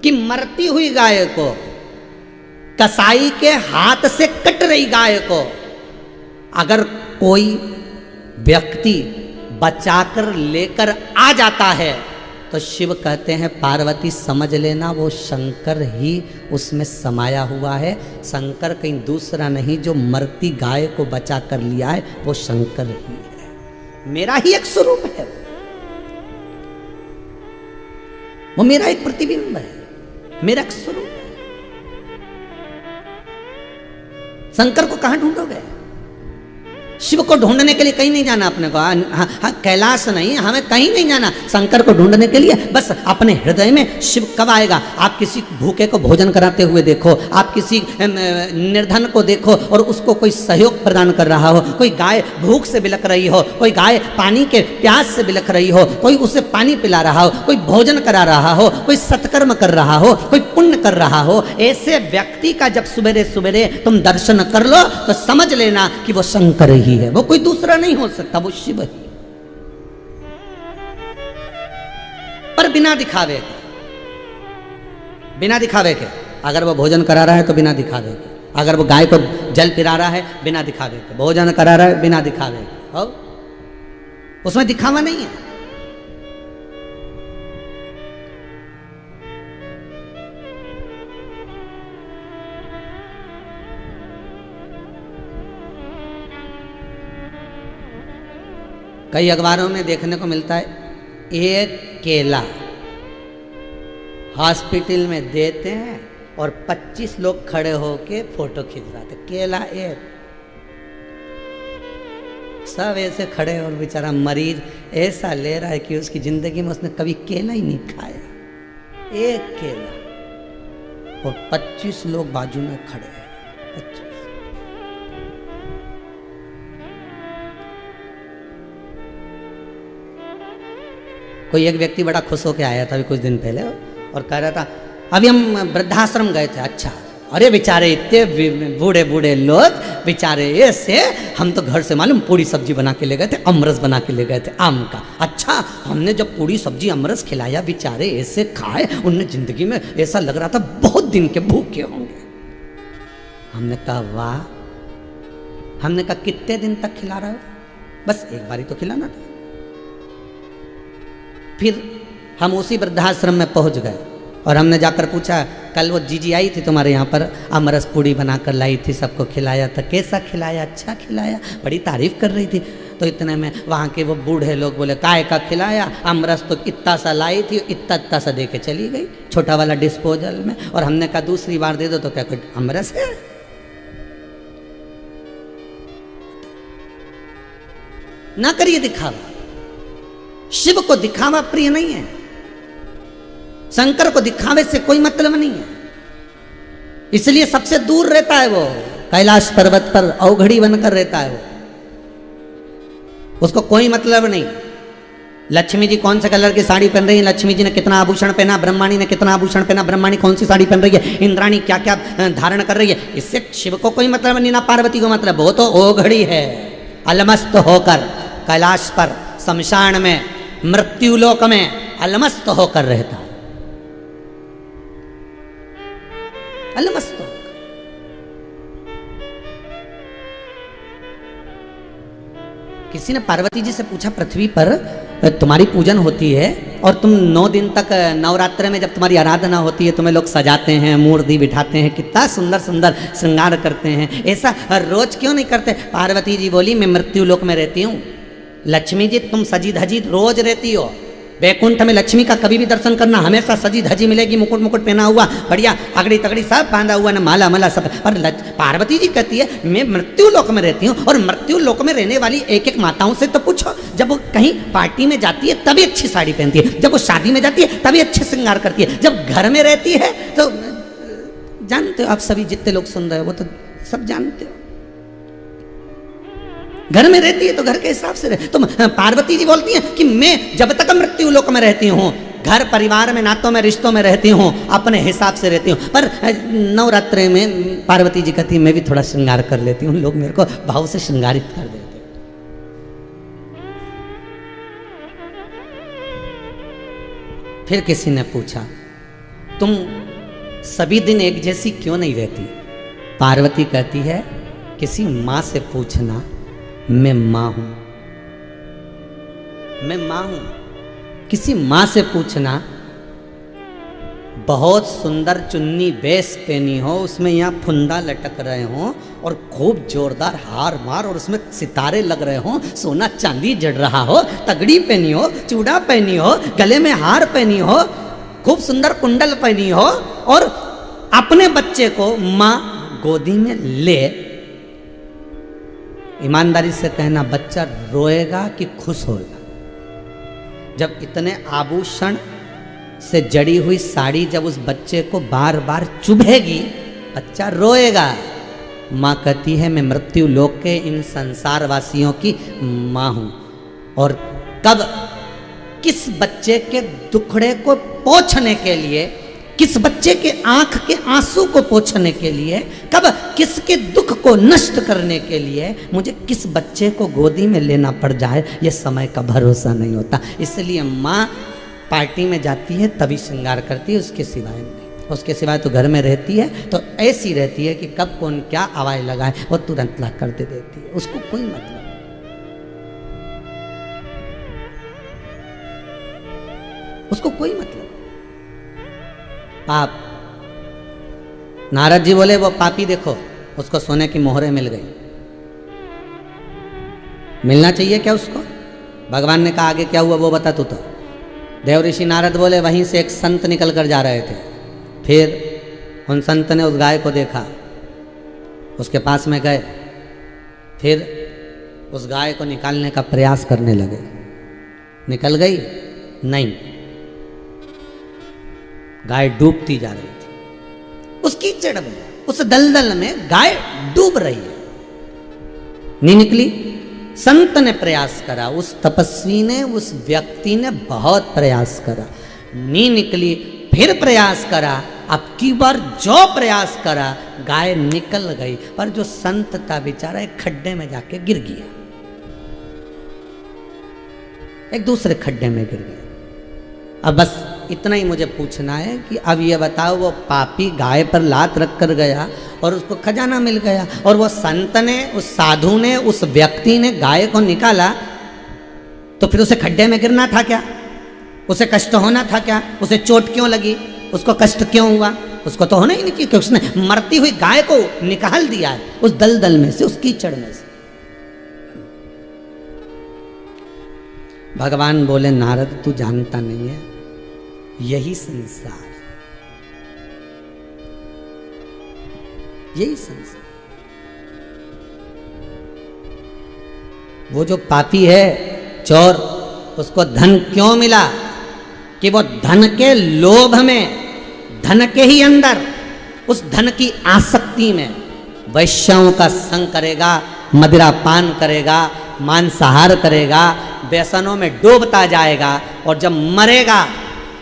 कि मरती हुई गाय को, कसाई के हाथ से कट रही गाय को अगर कोई व्यक्ति बचाकर लेकर आ जाता है, तो शिव कहते हैं पार्वती समझ लेना वो शंकर ही उसमें समाया हुआ है। शंकर कहीं दूसरा नहीं, जो मरती गाय को बचा कर लिया है वो शंकर ही है, मेरा ही एक स्वरूप है, वो मेरा एक प्रतिबिंब है, मेरा एक स्वरूप है। शंकर को कहां ढूंढोगे? शिव को ढूंढने के लिए कहीं नहीं जाना अपने को, कैलाश नहीं, हमें कहीं नहीं जाना शंकर को ढूंढने के लिए। बस अपने हृदय में शिव कब आएगा? आप किसी भूखे को भोजन कराते हुए देखो, आप किसी निर्धन को देखो और उसको कोई सहयोग प्रदान कर रहा हो, कोई गाय भूख से बिलख रही हो, कोई गाय पानी के प्यास से बिलख रही हो, कोई उसे पानी पिला रहा हो, कोई भोजन करा रहा हो, कोई सत्कर्म कर रहा हो, कोई पुण्य कर रहा हो, ऐसे व्यक्ति का जब सवेरे सवेरे तुम दर्शन कर लो तो समझ लेना कि वो शंकर ही है, वो कोई दूसरा नहीं हो सकता, वो शिव ही। पर बिना दिखावे के, बिना दिखावे के, अगर वो भोजन करा रहा है तो बिना दिखावे के, अगर वो गाय को जल पिला रहा है बिना दिखावे के, भोजन करा रहा है बिना दिखावे के, और उसमें दिखावा नहीं है। कई अखबारों में देखने को मिलता है, एक केला हॉस्पिटल में देते हैं और 25 लोग खड़े होके फोटो खिंचवाते, केला एक, सब ऐसे खड़े और बेचारा मरीज ऐसा ले रहा है कि उसकी जिंदगी में उसने कभी केला ही नहीं खाया, एक केला और 25 लोग बाजू में खड़े हैं। कोई एक व्यक्ति बड़ा खुश होकर आया था अभी कुछ दिन पहले और कह रहा था अभी हम वृद्धाश्रम गए थे। अच्छा, अरे बेचारे इतने बूढ़े बूढ़े लोग बेचारे ऐसे, हम तो घर से मालूम पूरी सब्जी बना के ले गए थे, अमरस बना के ले गए थे आम का। अच्छा, हमने जब पूरी सब्जी अमरस खिलाया, बेचारे ऐसे खाए, उनने जिंदगी में ऐसा लग रहा था बहुत दिन के भूखे होंगे। हमने कहा वाह। हमने कहा कितने दिन तक खिला रहे हो? बस एक बारी तो खिलाना था। फिर हम उसी वृद्धाश्रम में पहुंच गए और हमने जाकर पूछा, कल वो जीजी आई थी तुम्हारे यहाँ पर, अमरस पूड़ी बनाकर लाई थी, सबको खिलाया था, कैसा खिलाया? अच्छा खिलाया, बड़ी तारीफ कर रही थी। तो इतने में वहाँ के वो बूढ़े लोग बोले काय का खिलाया? अमरस तो इतना सा लाई थी, इतना सा दे के चली गई, छोटा वाला डिस्पोजल में। और हमने कहा दूसरी बार दे दो तो क्या कोई अमरस है? ना करिए दिखावा। शिव को दिखावा प्रिय नहीं है, शंकर को दिखावे से कोई मतलब नहीं है, इसलिए सबसे दूर रहता है वो, कैलाश पर्वत पर अवघड़ी बनकर रहता है वो, उसको कोई मतलब नहीं। लक्ष्मी जी कौन से कलर की साड़ी पहन रही है, लक्ष्मी जी ने कितना आभूषण पहना, ब्रह्माणी ने कितना आभूषण पहना, ब्रह्माणी कौन सी साड़ी पहन रही है, इंद्राणी क्या क्या धारण कर रही है, इससे शिव को कोई मतलब नहीं, ना पार्वती को मतलब। वो तो ओघड़ी है, अलमस्त होकर कैलाश पर शमशान में मृत्युलोक में अलमस्त होकर रहता है, अलमस्त होकर। किसी ने पार्वती जी से पूछा पृथ्वी पर तुम्हारी पूजन होती है और तुम 9 दिन तक नवरात्र में जब तुम्हारी आराधना होती है तुम्हें लोग सजाते हैं, मूर्ति बिठाते हैं, कितना सुंदर सुंदर श्रृंगार करते हैं, ऐसा रोज क्यों नहीं करते? पार्वती जी बोली मैं मृत्यु लोक में रहती हूँ। लक्ष्मी जी तुम सजी धजी रोज रहती हो, वैकुंठ में लक्ष्मी का कभी भी दर्शन करना, हमेशा सजी धजी मिलेगी, मुकुट मुकुट पहना हुआ, बढ़िया अगड़ी तगड़ी सब बांधा हुआ, ना माला माला सब। और पार्वती जी कहती है मैं मृत्यु लोक में रहती हूँ, और मृत्यु लोक में रहने वाली एक एक माताओं से तो पूछो, जब वो कहीं पार्टी में जाती है तभी अच्छी साड़ी पहनती है, जब वो शादी में जाती है तभी अच्छे श्रृंगार करती है, जब घर में रहती है तो जानते हो आप सभी जितने लोग सुन रहे हो वो तो सब जानते हो, घर में रहती है तो घर के हिसाब से रहे। तो पार्वती जी बोलती हैं कि मैं जब तक मृत्यु लोक में रहती हूँ, घर परिवार में नातों में रिश्तों में रहती हूँ, अपने हिसाब से रहती हूँ, पर नवरात्रि में पार्वती जी कहती मैं भी थोड़ा श्रृंगार कर लेती हूँ, लोग मेरे को भाव से श्रृंगारित कर देते। फिर किसी ने पूछा तुम सभी दिन एक जैसी क्यों नहीं रहती? पार्वती कहती है किसी माँ से पूछना, मैं माँ हूं, मैं माँ हूं। किसी माँ से पूछना, बहुत सुंदर चुन्नी बेस पहनी हो, उसमें यहाँ फुंदा लटक रहे हो और खूब जोरदार हार मार और उसमें सितारे लग रहे हो, सोना चांदी जड़ रहा हो, तगड़ी पहनी हो, चूड़ा पहनी हो, गले में हार पहनी हो, खूब सुंदर कुंडल पहनी हो, और अपने बच्चे को माँ गोदी में ले, ईमानदारी से कहना बच्चा रोएगा कि खुश होगा? जब इतने आभूषण से जड़ी हुई साड़ी जब उस बच्चे को बार बार चुभेगी, बच्चा रोएगा। माँ कहती है मैं मृत्यु लोक के इन संसार वासियों की माँ हूं, और कब किस बच्चे के दुखड़े को पोंछने के लिए, किस बच्चे के आंख के आंसू को पोंछने के लिए, कब किसके दुख को नष्ट करने के लिए मुझे किस बच्चे को गोदी में लेना पड़ जाए, ये समय का भरोसा नहीं होता। इसलिए माँ पार्टी में जाती है तभी श्रृंगार करती है, उसके सिवाय नहीं। उसके सिवाय तो घर में रहती है तो ऐसी रहती है कि कब कौन क्या आवाज लगाए वो तुरंत ला कर दे देती है, उसको कोई मतलब, उसको कोई मतलब। पाप, नारद जी बोले वो पापी देखो उसको सोने की मोहरें मिल गई, मिलना चाहिए क्या उसको? भगवान ने कहा आगे क्या हुआ वो बता तू तो। देव ऋषि नारद बोले वहीं से एक संत निकल कर जा रहे थे, फिर उन संत ने उस गाय को देखा, उसके पास में गए, फिर उस गाय को निकालने का प्रयास करने लगे। निकल गई? नहीं, गाय डूबती जा रही थी उस कीचड़ में, उस दलदल में गाय डूब रही है, नहीं निकली। संत ने प्रयास करा, उस तपस्वी ने, उस व्यक्ति ने बहुत प्रयास करा, नहीं निकली, फिर प्रयास करा, अब की बार जो प्रयास करा गाय निकल गई, पर जो संत था बेचारा एक खड्डे में जाके गिर गया, एक दूसरे खड्डे में गिर गया। अब बस इतना ही मुझे पूछना है कि अब ये बताओ वो पापी गाय पर लात रख कर गया और उसको खजाना मिल गया, और वो संत ने, उस साधु ने, उस व्यक्ति ने गाय को निकाला, तो फिर उसे खड्डे में गिरना था क्या? उसे कष्ट होना था क्या? उसे चोट क्यों लगी? उसको कष्ट क्यों हुआ? उसको तो होना ही नहीं चाहिए, क्योंकि उसने मरती हुई गाय को निकाल दिया है उस दलदल में से, उस कीचड़ में से। भगवान बोले नारद तू जानता नहीं है, यही संसार, यही संसार। वो जो पापी है, चोर, उसको धन क्यों मिला? कि वो धन के लोभ में, धन के ही अंदर, उस धन की आसक्ति में वैश्याओं का संग करेगा, मदिरा पान करेगा, मांसाहार करेगा, व्यसनों में डूबता जाएगा, और जब मरेगा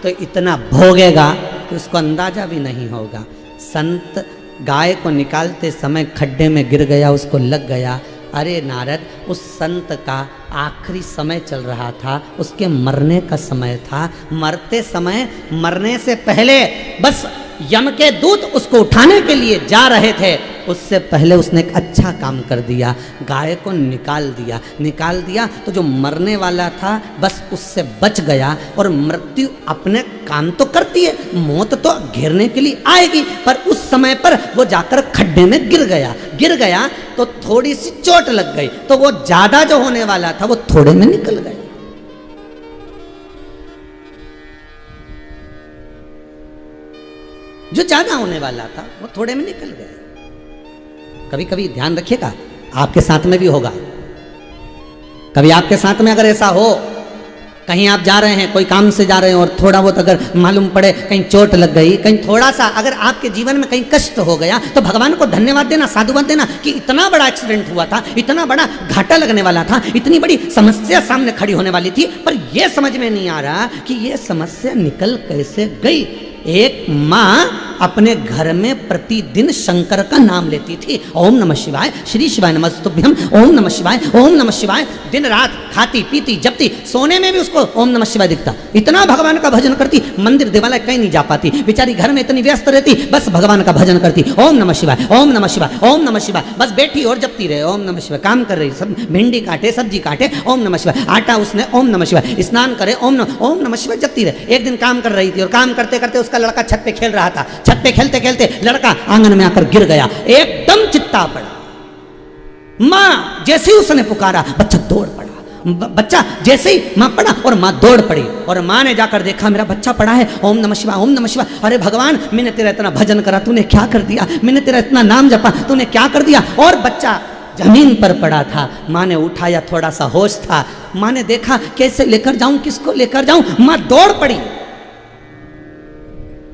तो इतना भोगेगा कि उसको अंदाजा भी नहीं होगा। संत गाय को निकालते समय खड्डे में गिर गया, उसको लग गया। अरे नारद, उस संत का आखिरी समय चल रहा था, उसके मरने का समय था। मरते समय, मरने से पहले बस यम के दूत उसको उठाने के लिए जा रहे थे, उससे पहले उसने एक अच्छा काम कर दिया, गाय को निकाल दिया तो जो मरने वाला था बस उससे बच गया। और मृत्यु अपने काम तो करती है, मौत तो घेरने के लिए आएगी, पर उस समय पर वो जाकर खड्डे में गिर गया तो थोड़ी सी चोट लग गई, तो वो ज्यादा जो होने वाला था वो थोड़े में निकल गया। जो ज्यादा होने वाला था वो थोड़े में निकल गया। कभी कभी ध्यान रखिएगा, आपके साथ में भी होगा। कभी आपके साथ में अगर ऐसा हो, कहीं आप जा रहे हैं, कोई काम से जा रहे हैं और थोड़ा बहुत अगर मालूम पड़े कहीं चोट लग गई, कहीं थोड़ा सा अगर आपके जीवन में कहीं कष्ट हो गया, तो भगवान को धन्यवाद देना, साधुवाद देना कि इतना बड़ा एक्सीडेंट हुआ था, इतना बड़ा घाटा लगने वाला था, इतनी बड़ी समस्या सामने खड़ी होने वाली थी, पर यह समझ में नहीं आ रहा कि यह समस्या निकल कैसे गई। एक माँ अपने घर में प्रतिदिन शंकर का नाम लेती थी, ओम नमः शिवाय, श्री शिवाय नमस्तुभ्यम, ओम नमः शिवाय, ओम नमः शिवाय। दिन रात खाती पीती जपती, सोने में भी उसको ओम नमः शिवाय दिखता। इतना भगवान का भजन करती, मंदिर देवालय कहीं नहीं जा पाती, बेचारी घर में इतनी व्यस्त रहती, बस भगवान का भजन करती, ओम नमः शिवाय, ओम नमः शिवाय, ओम नमः शिवाय। बस बैठी और जपती रहे, ओम नमः शिवाय। काम कर रही, सब भिंडी काटे, सब्जी काटे, ओम नमः शिवाय। आटा उसने, ओम नमः शिवाय। स्नान करे, ओम नमः शिवाय जपती रहे। एक दिन काम कर रही थी और काम करते करते उसका लड़का छत पे खेल रहा था। छत पे खेलते खेलते लड़का आंगन में आकर गिर गया, एकदम चित्ता पड़ा। मां जैसे ही उसने पुकारा, बच्चा दौड़ पड़ा। बच्चा जैसे ही मां पड़ा और मां दौड़ पड़ी, और मां ने जाकर देखा मेरा बच्चा पड़ा है, ओम नमः शिवाय, ओम नमः शिवाय। अरे भगवान, मैंने तेरा इतना भजन करा, तूने क्या कर दिया? मैंने तेरा इतना नाम जपा, तूने क्या कर दिया? और बच्चा जमीन पर पड़ा था। मां ने उठाया, थोड़ा सा होश था। मां ने देखा कैसे लेकर जाऊं, किसको लेकर जाऊं? मां दौड़ पड़ी,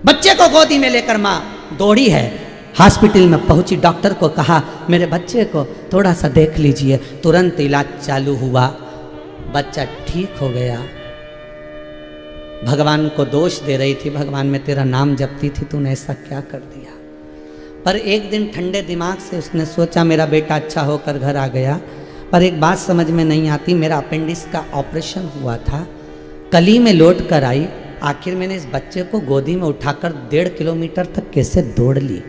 बच्चे को गोदी में लेकर मां दौड़ी है, हॉस्पिटल में पहुंची। डॉक्टर को कहा मेरे बच्चे को थोड़ा सा देख लीजिए। तुरंत इलाज चालू हुआ, बच्चा ठीक हो गया। भगवान को दोष दे रही थी, भगवान मैं तेरा नाम जपती थी, तूने ऐसा क्या कर दिया? पर एक दिन ठंडे दिमाग से उसने सोचा मेरा बेटा अच्छा होकर घर आ गया, पर एक बात समझ में नहीं आती, मेरा अपेंडिक्स का ऑपरेशन हुआ था, कली में लौट कर आई, आखिर मैंने इस बच्चे को गोदी में उठाकर 1.5 किलोमीटर तक कैसे दौड़ ली,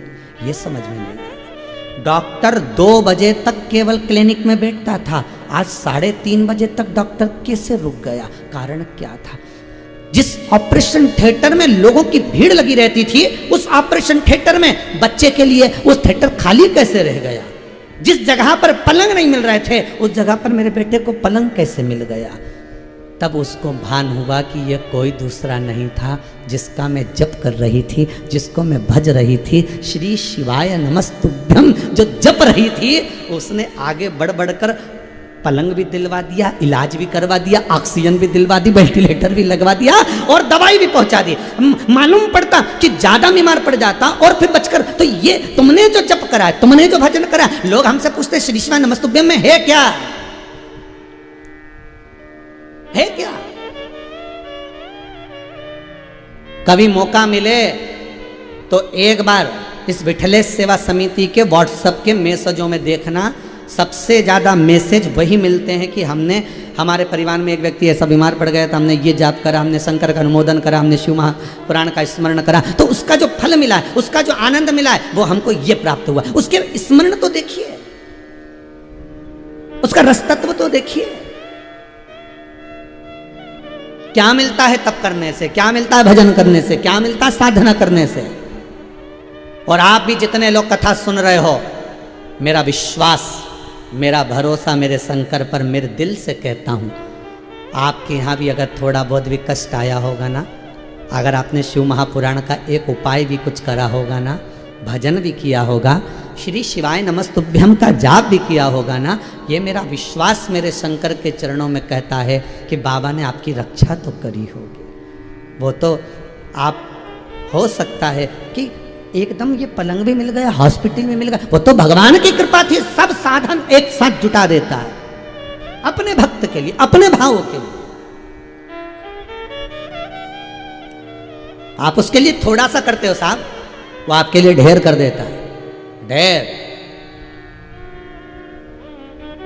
ये समझ में नहीं आया। डॉक्टर 2 बजे तक केवल क्लिनिक में बैठता था, आज 3:30 बजे तक डॉक्टर कैसे रुक गया? कारण क्या था? जिस ऑपरेशन थिएटर में लोगों की भीड़ लगी रहती थी, उस ऑपरेशन थिएटर में बच्चे के लिए उस थिएटर खाली कैसे रह गया? जिस जगह पर पलंग नहीं मिल रहे थे, उस जगह पर मेरे बेटे को पलंग कैसे मिल गया? तब उसको भान हुआ कि यह कोई दूसरा नहीं था जिसका मैं जप कर रही थी, जिसको मैं भज रही थी, श्री शिवाय नमस्तुभ्यम जो जप रही थी। उसने आगे बढ़ बढ़कर पलंग भी दिलवा दिया, इलाज भी करवा दिया, ऑक्सीजन भी दिलवा दी, वेंटिलेटर भी लगवा दिया और दवाई भी पहुंचा दी। मालूम पड़ता कि ज्यादा बीमार पड़ जाता और फिर बचकर, तो ये तुमने जो जप करा है, तुमने जो भजन करा है, लोग हमसे पूछते श्री शिवाय नमस्तुभ्यम में है क्या? है क्या? कभी मौका मिले तो एक बार इस विठलेश सेवा समिति के व्हाट्सएप के मैसेजों में देखना, सबसे ज़्यादा मैसेज वही मिलते हैं कि हमने, हमारे परिवार में एक व्यक्ति ऐसा बीमार पड़ गया था, हमने ये जाप करा, हमने शंकर का अनुमोदन करा, हमने शिव महापुराण का स्मरण करा, तो उसका जो फल मिला है, उसका जो आनंद मिला है, वो हमको ये प्राप्त हुआ। उसके स्मरण तो देखिए, उसका रसतत्व तो देखिए, क्या मिलता है तप करने से, क्या मिलता है भजन करने से, क्या मिलता है साधना करने से। और आप भी जितने लोग कथा सुन रहे हो, मेरा विश्वास, मेरा भरोसा मेरे शंकर पर, मेरे दिल से कहता हूँ, आपके यहाँ भी अगर थोड़ा बहुत भी कष्ट आया होगा ना, अगर आपने शिव महापुराण का एक उपाय भी कुछ करा होगा ना, भजन भी किया होगा, श्री शिवाय नमस्तुभ्यम का जाप भी किया होगा ना, ये मेरा विश्वास मेरे शंकर के चरणों में कहता है कि बाबा ने आपकी रक्षा तो करी होगी। वो तो आप, हो सकता है कि एकदम ये पलंग भी मिल गया, हॉस्पिटल में मिल गया, वो तो भगवान की कृपा थी। सब साधन एक साथ जुटा देता है अपने भक्त के लिए, अपने भावों के लिए। आप उसके लिए थोड़ा सा करते हो साहब, वो आपके लिए ढेर कर देता है, ढेर।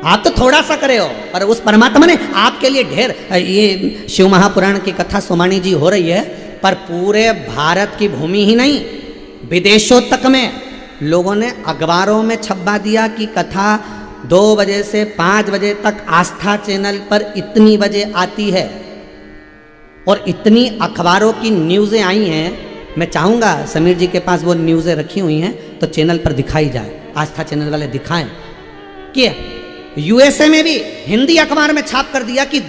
आप तो थोड़ा सा करे हो, पर उस परमात्मा ने आपके लिए ढेर। ये शिव महापुराण की कथा सोमानी जी हो रही है, पर पूरे भारत की भूमि ही नहीं, विदेशों तक में लोगों ने अखबारों में छपवा दिया कि कथा 2 बजे से 5 बजे तक आस्था चैनल पर इतनी बजे आती है, और इतनी अखबारों की न्यूज़ें आई हैं। मैं चाहूँगा समीर जी के पास वो न्यूज़ें रखी हुई हैं तो चैनल पर दिखाई जाए, आस्था चैनल वाले दिखाएं कि यूएसए में भी हिंदी अखबार में छाप कर दिया कि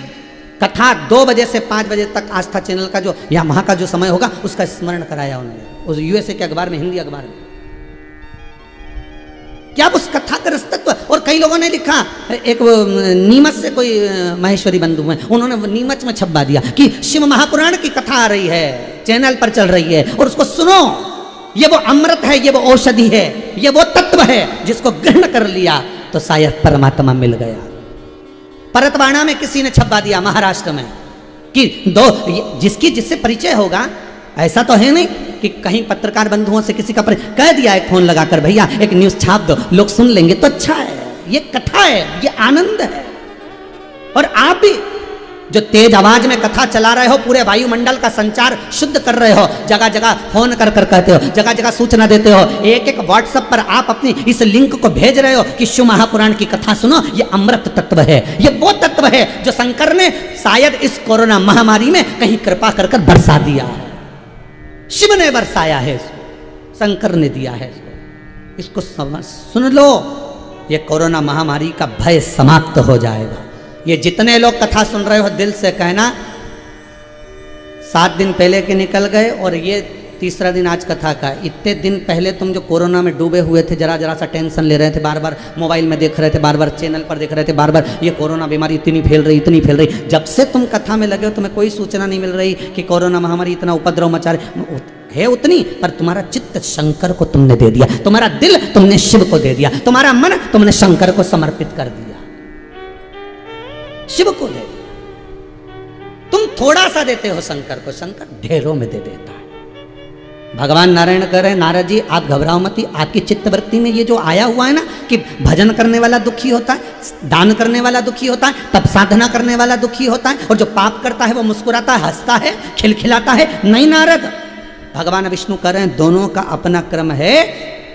कथा 2 बजे से 5 बजे तक आस्था चैनल का जो या वहाँ का जो समय होगा उसका स्मरण कराया उन्होंने उस यूएसए के अखबार में, हिंदी अखबार में। क्या उस कथा का रसतत्व। और कई लोगों ने लिखा, एक वो नीमच से कोई महेश्वरी बंधु हैं, उन्होंने नीमच में छपवा दिया कि शिव महापुराण की कथा आ रही है, चैनल पर चल रही है और उसको सुनो, ये वो अमृत है, ये वो औषधि है, ये वो तत्व है जिसको ग्रहण कर लिया तो शायद परमात्मा मिल गया। परतवाड़ा में किसी ने छपवा दिया महाराष्ट्र में कि जिसकी जिससे परिचय होगा, ऐसा तो है नहीं कि कहीं पत्रकार बंधुओं से किसी का कह दिया एक फोन लगाकर, भैया एक न्यूज़ छाप दो, लोग सुन लेंगे तो अच्छा है। ये कथा है, ये आनंद है। और आप भी जो तेज आवाज में कथा चला रहे हो, पूरे वायुमंडल का संचार शुद्ध कर रहे हो, जगह जगह फोन कर कर कहते हो, जगह जगह सूचना देते हो, एक एक व्हाट्सएप पर आप अपनी इस लिंक को भेज रहे हो कि शिव महापुराण की कथा सुनो, ये अमृत तत्व है, ये वो तत्व है जो शंकर ने शायद इस कोरोना महामारी में कहीं कृपा कर कर बरसा दिया है। शिव ने बरसाया है इसको, शंकर ने दिया है इसको सुन लो, ये कोरोना महामारी का भय समाप्त हो जाएगा। ये जितने लोग कथा सुन रहे हो, दिल से कहना 7 दिन पहले के निकल गए और ये तीसरा दिन आज कथा का। इतने दिन पहले तुम जो कोरोना में डूबे हुए थे, जरा जरा सा टेंशन ले रहे थे, बार बार मोबाइल में देख रहे थे, बार बार चैनल पर देख रहे थे, बार बार ये कोरोना बीमारी इतनी फैल रही, जब से तुम कथा में लगे हो तुम्हें कोई सूचना नहीं मिल रही कि कोरोना महामारी इतना उपद्रव मचा रही है उतनी, पर तुम्हारा चित्त शंकर को तुमने दे दिया, तुम्हारा दिल तुमने शिव को दे दिया, तुम्हारा मन तुमने शंकर को समर्पित कर दिया, शिव को दे दिया। तुम थोड़ा सा देते हो शंकर को, शंकर ढेरों में दे देता है। भगवान नारायण कह रहे हैं, नारद जी आप घबराओ मत, आपकी चित्तवृत्ति में ये जो आया हुआ है ना कि भजन करने वाला दुखी होता है, दान करने वाला दुखी होता है, तब साधना करने वाला दुखी होता है, और जो पाप करता है वो मुस्कुराता है, हंसता है, खिलखिलाता है। नहीं नारद, भगवान विष्णु कह रहे हैं दोनों का अपना क्रम है।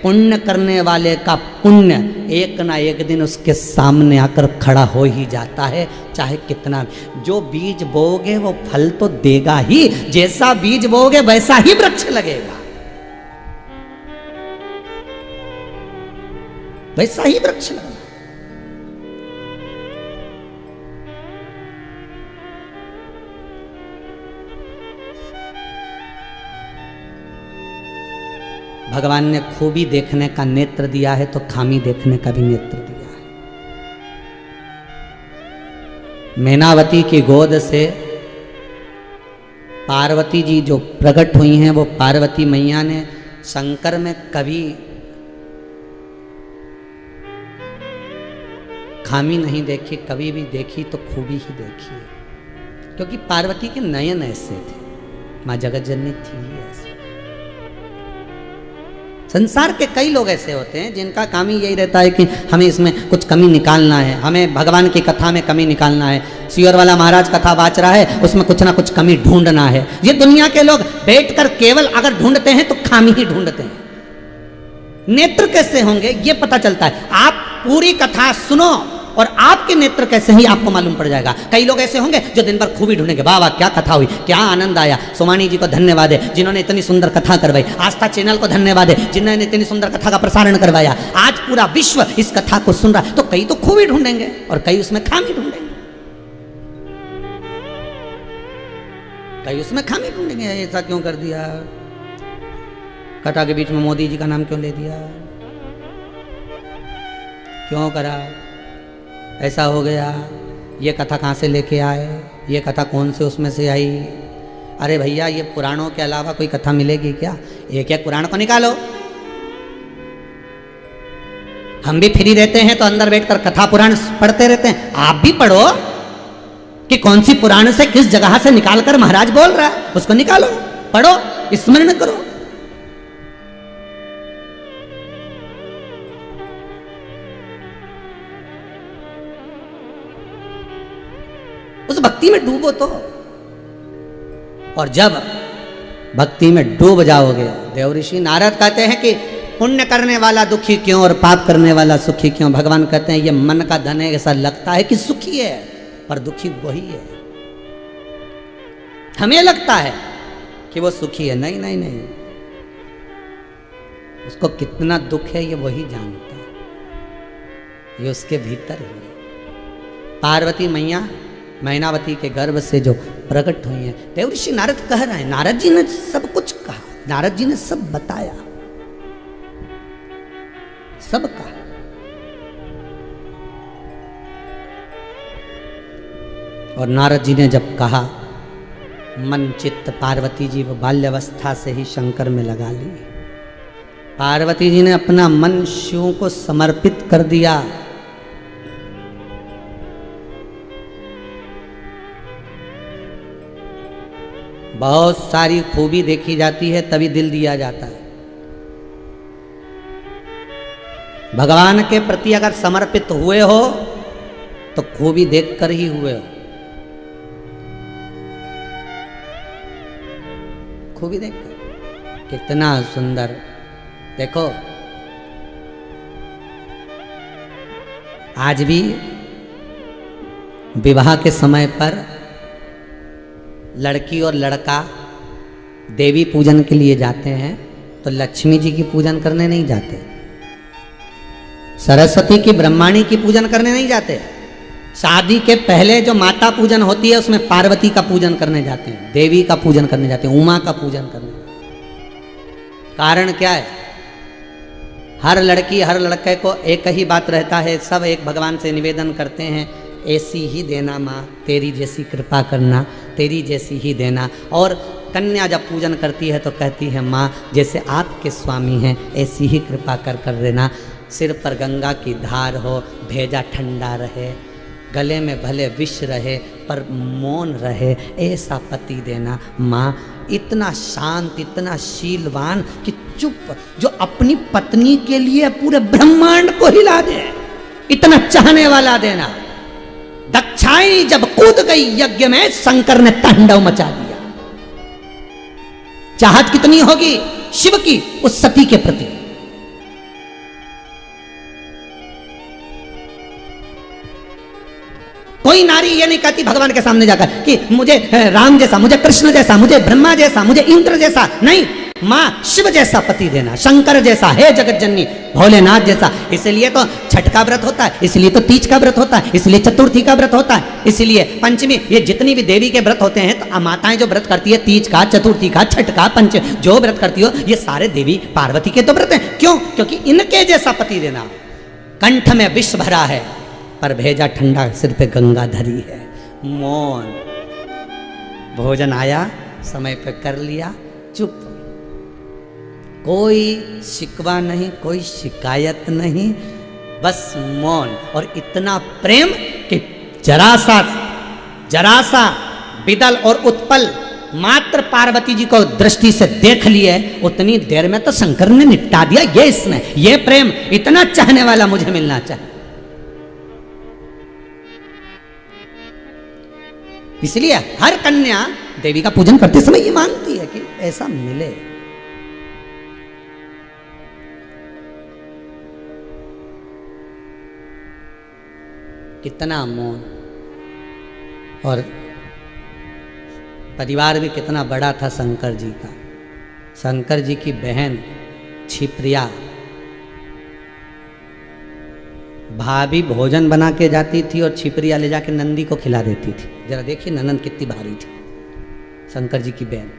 पुण्य करने वाले का पुण्य एक ना एक दिन उसके सामने आकर खड़ा हो ही जाता है, चाहे कितना। जो बीज बोओगे वो फल तो देगा ही, जैसा बीज बोओगे वैसा ही वृक्ष लगेगा, वैसा ही वृक्ष लगेगा। भगवान ने खूबी देखने का नेत्र दिया है तो खामी देखने का भी नेत्र दिया है। मैनावती की गोद से पार्वती जी जो प्रकट हुई हैं, वो पार्वती मैया ने शंकर में कभी खामी नहीं देखी, कभी भी देखी तो खूबी ही देखी है, क्योंकि पार्वती के नयन ऐसे थे, माँ जगत जननी थी ऐसे। संसार के कई लोग ऐसे होते हैं जिनका काम ही यही रहता है कि हमें इसमें कुछ कमी निकालना है, हमें भगवान की कथा में कमी निकालना है। सियोर वाला महाराज कथा बाच रहा है, उसमें कुछ ना कुछ कमी ढूंढना है। ये दुनिया के लोग बैठकर केवल अगर ढूंढते हैं तो खामी ही ढूंढते हैं। नेत्र कैसे होंगे ये पता चलता है। आप पूरी कथा सुनो और आपके नेत्र कैसे ही आपको मालूम पड़ जाएगा। कई लोग ऐसे होंगे जो दिन भर खूबी ढूंढेंगे, वाह वाह क्या कथा हुई, क्या आनंद आया, सोमानी जी को धन्यवाद है जिन्होंने इतनी सुंदर कथा करवाई, आस्था चैनल को धन्यवाद है जिन्होंने इतनी सुंदर कथा का प्रसारण करवाया, आज पूरा विश्व इस कथा को सुन रहा है। तो कई तो खूबी ढूंढेंगे और कई उसमें खामी ढूंढेंगे, कई उसमें खामी ढूंढेंगे। ऐसा क्यों कर दिया, कथा के बीच में मोदी जी का नाम क्यों ले दिया, क्यों करा, ऐसा हो गया, ये कथा कहाँ से लेके आए, ये कथा कौन से उसमें से आई। अरे भैया ये पुराणों के अलावा कोई कथा मिलेगी क्या, एक एक पुराण को निकालो। हम भी फ्री रहते हैं तो अंदर बैठकर कथा पुराण पढ़ते रहते हैं, आप भी पढ़ो कि कौन सी पुराण से किस जगह से निकालकर महाराज बोल रहा है, उसको निकालो, पढ़ो, स्मरण करो। उस भक्ति में डूबो तो, और जब भक्ति में डूब जाओगे देव ऋषि नारद कहते हैं कि पुण्य करने वाला दुखी क्यों और पाप करने वाला सुखी क्यों? भगवान कहते हैं ये मन का धन है, ऐसा लगता है कि सुखी है पर दुखी वही है। हमें लगता है कि वो सुखी है, नहीं नहीं नहीं, उसको कितना दुख है ये वही जानता है, ये उसके भीतर है। पार्वती मैया मैनावती के गर्भ से जो प्रकट हुई है, देव ऋषि नारद कह रहे हैं, नारद जी ने सब कुछ कहा, नारद जी ने सब बताया, सब कहा। और नारद जी ने जब कहा, मन चित्त पार्वती जी वो बाल्यावस्था से ही शंकर में लगा ली। पार्वती जी ने अपना मन शिव को समर्पित कर दिया। बहुत सारी खूबी देखी जाती है तभी दिल दिया जाता है। भगवान के प्रति अगर समर्पित हुए हो तो खूबी देखकर ही हुए हो, खूबी देखकर। कितना सुंदर, देखो आज भी विवाह के समय पर लड़की और लड़का देवी पूजन के लिए जाते हैं तो लक्ष्मी जी की पूजन करने नहीं जाते, सरस्वती की ब्रह्माणी की पूजन करने नहीं जाते। शादी के पहले जो माता पूजन होती है उसमें पार्वती का पूजन करने जाते हैं, देवी का पूजन करने जाते हैं, उमा का पूजन करने। कारण क्या है? हर लड़की हर लड़के को एक ही बात रहता है, सब एक भगवान से निवेदन करते हैं, ऐसी ही देना माँ, तेरी जैसी कृपा करना, तेरी जैसी ही देना। और कन्या जब पूजन करती है तो कहती है माँ जैसे आपके स्वामी हैं ऐसी ही कृपा कर देना। सिर पर गंगा की धार हो, भेजा ठंडा रहे, गले में भले विष रहे पर मौन रहे, ऐसा पति देना माँ। इतना शांत, इतना शीलवान कि चुप, जो अपनी पत्नी के लिए पूरे ब्रह्मांड को हिला दे, इतना चाहने वाला देना। दक्षाई जब कूद गई यज्ञ में, शंकर ने तांडव मचा दिया। चाहत कितनी होगी शिव की उस सती के प्रति। कोई नारी ये नहीं कहती भगवान के सामने जाकर कि मुझे राम जैसा, मुझे कृष्ण जैसा, मुझे ब्रह्मा जैसा, मुझे इंद्र जैसा, नहीं, माँ शिव जैसा पति देना, शंकर जैसा, हे जगत जननी भोलेनाथ जैसा। इसलिए तो छठ का व्रत होता है, इसलिए तो तीज का व्रत होता है, इसलिए चतुर्थी का व्रत होता है, इसलिए पंचमी, ये जितनी भी देवी के व्रत होते हैं तो माताएं जो व्रत करती है तीज का, चतुर्थी का, छठ का, पंच जो व्रत करती हो, ये सारे देवी पार्वती के तो व्रत हैं। क्यों? क्योंकि इनके जैसा पति देना। कंठ में विष भरा है पर भेजा ठंडा, सिर पे गंगा धरी है, मौन। भोजन आया समय पे कर लिया, चुप, कोई शिकवा नहीं, कोई शिकायत नहीं, बस मौन। और इतना प्रेम कि जरा सा बिदल और उत्पल मात्र पार्वती जी को दृष्टि से देख लिए, उतनी देर में तो शंकर ने निपटा दिया। ये इसने, ये प्रेम, इतना चाहने वाला मुझे मिलना चाहिए। इसलिए हर कन्या देवी का पूजन करते समय ये मांगती है कि ऐसा मिले। कितना मौन, और परिवार भी कितना बड़ा था शंकर जी का। शंकर जी की बहन छिप्रिया, भाभी भोजन बना के जाती थी और छिपरिया ले जाके नंदी को खिला देती थी। जरा देखिए ननंद कितनी भारी थी शंकर जी की बहन।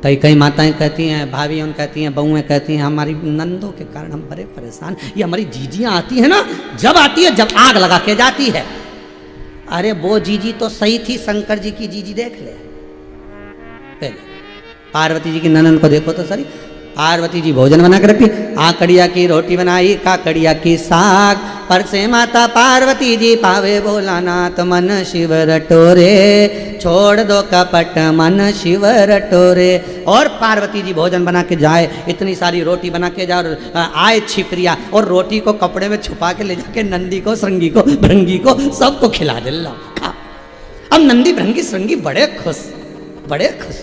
कई माताएं कहती हैं, भाभी उन कहती हैं, बहुएं कहती हैं, हमारी नंदों के कारण हम बड़े परेशान। ये हमारी जीजियां आती है ना, जब आती है जब आग लगा के जाती है। अरे वो जीजी तो सही थी, शंकर जी की जीजी देख ले पहले। पार्वती जी की ननंद को देखो तो सही। पार्वती जी भोजन बना के रखती, आकड़िया की रोटी बनाई, काकड़िया की साग, पर से माता पार्वती जी पावे भोलानाथ मन शिव रटोरे, छोड़ दो कपट मन शिव रटोरे। और पार्वती जी भोजन बना के जाए, इतनी सारी रोटी बना के जाए, और आए छिपरिया और रोटी को कपड़े में छुपा के ले जाके नंदी को, श्रृंगी को, भृंगी को सबको खिला दे। ला खा। अब नंदी भृंगी श्रृंगी बड़े खुश, बड़े खुश।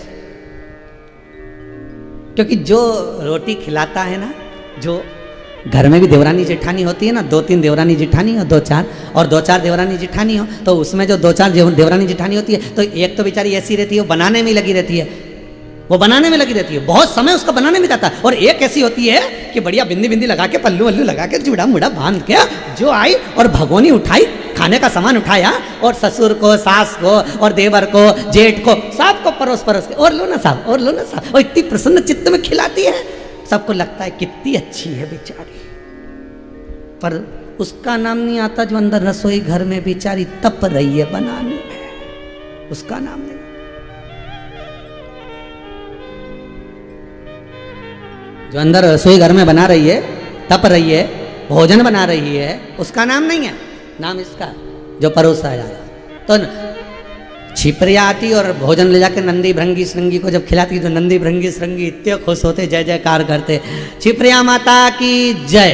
क्योंकि जो रोटी खिलाता है ना, जो घर में भी देवरानी जेठानी होती है ना, 2-3 देवरानी जेठानी हो, 2-4 देवरानी जेठानी हो, तो उसमें जो 2-4 देवरानी जेठानी होती है, तो एक तो बेचारी ऐसी रहती है, वो बनाने में लगी रहती है, वो बनाने में लगी रहती है, बहुत समय उसका बनाने में जाता है। और एक ऐसी होती है कि बढ़िया बिंदी बिंदी लगा के, पल्लू वल्लू लगा के, जुड़ा मुड़ा बांध के जो आई और भगोनी उठाई, खाने का सामान उठाया और ससुर को, सास को और देवर को, जेठ को, सबको परोस के, और लो ना साहब, और लो ना साहब, और इतनी प्रसन्न चित्त में खिलाती है, सबको लगता है कितनी अच्छी है बेचारी। पर उसका नाम नहीं आता जो अंदर रसोई घर में बेचारी तप रही है बनाने में, उसका नाम नहीं। जो अंदर रसोई घर में बना रही है, तप रही है, भोजन बना रही है, उसका नाम नहीं है, नाम इसका जो परोसा जा रहा। तो छिपरिया आती और भोजन ले जाके नंदी भृंगी श्रृंगी को जब खिलाती, तो नंदी भृंगी श्रृंगी इतने खुश होते, जय जयकार करते, छिपरिया माता की जय।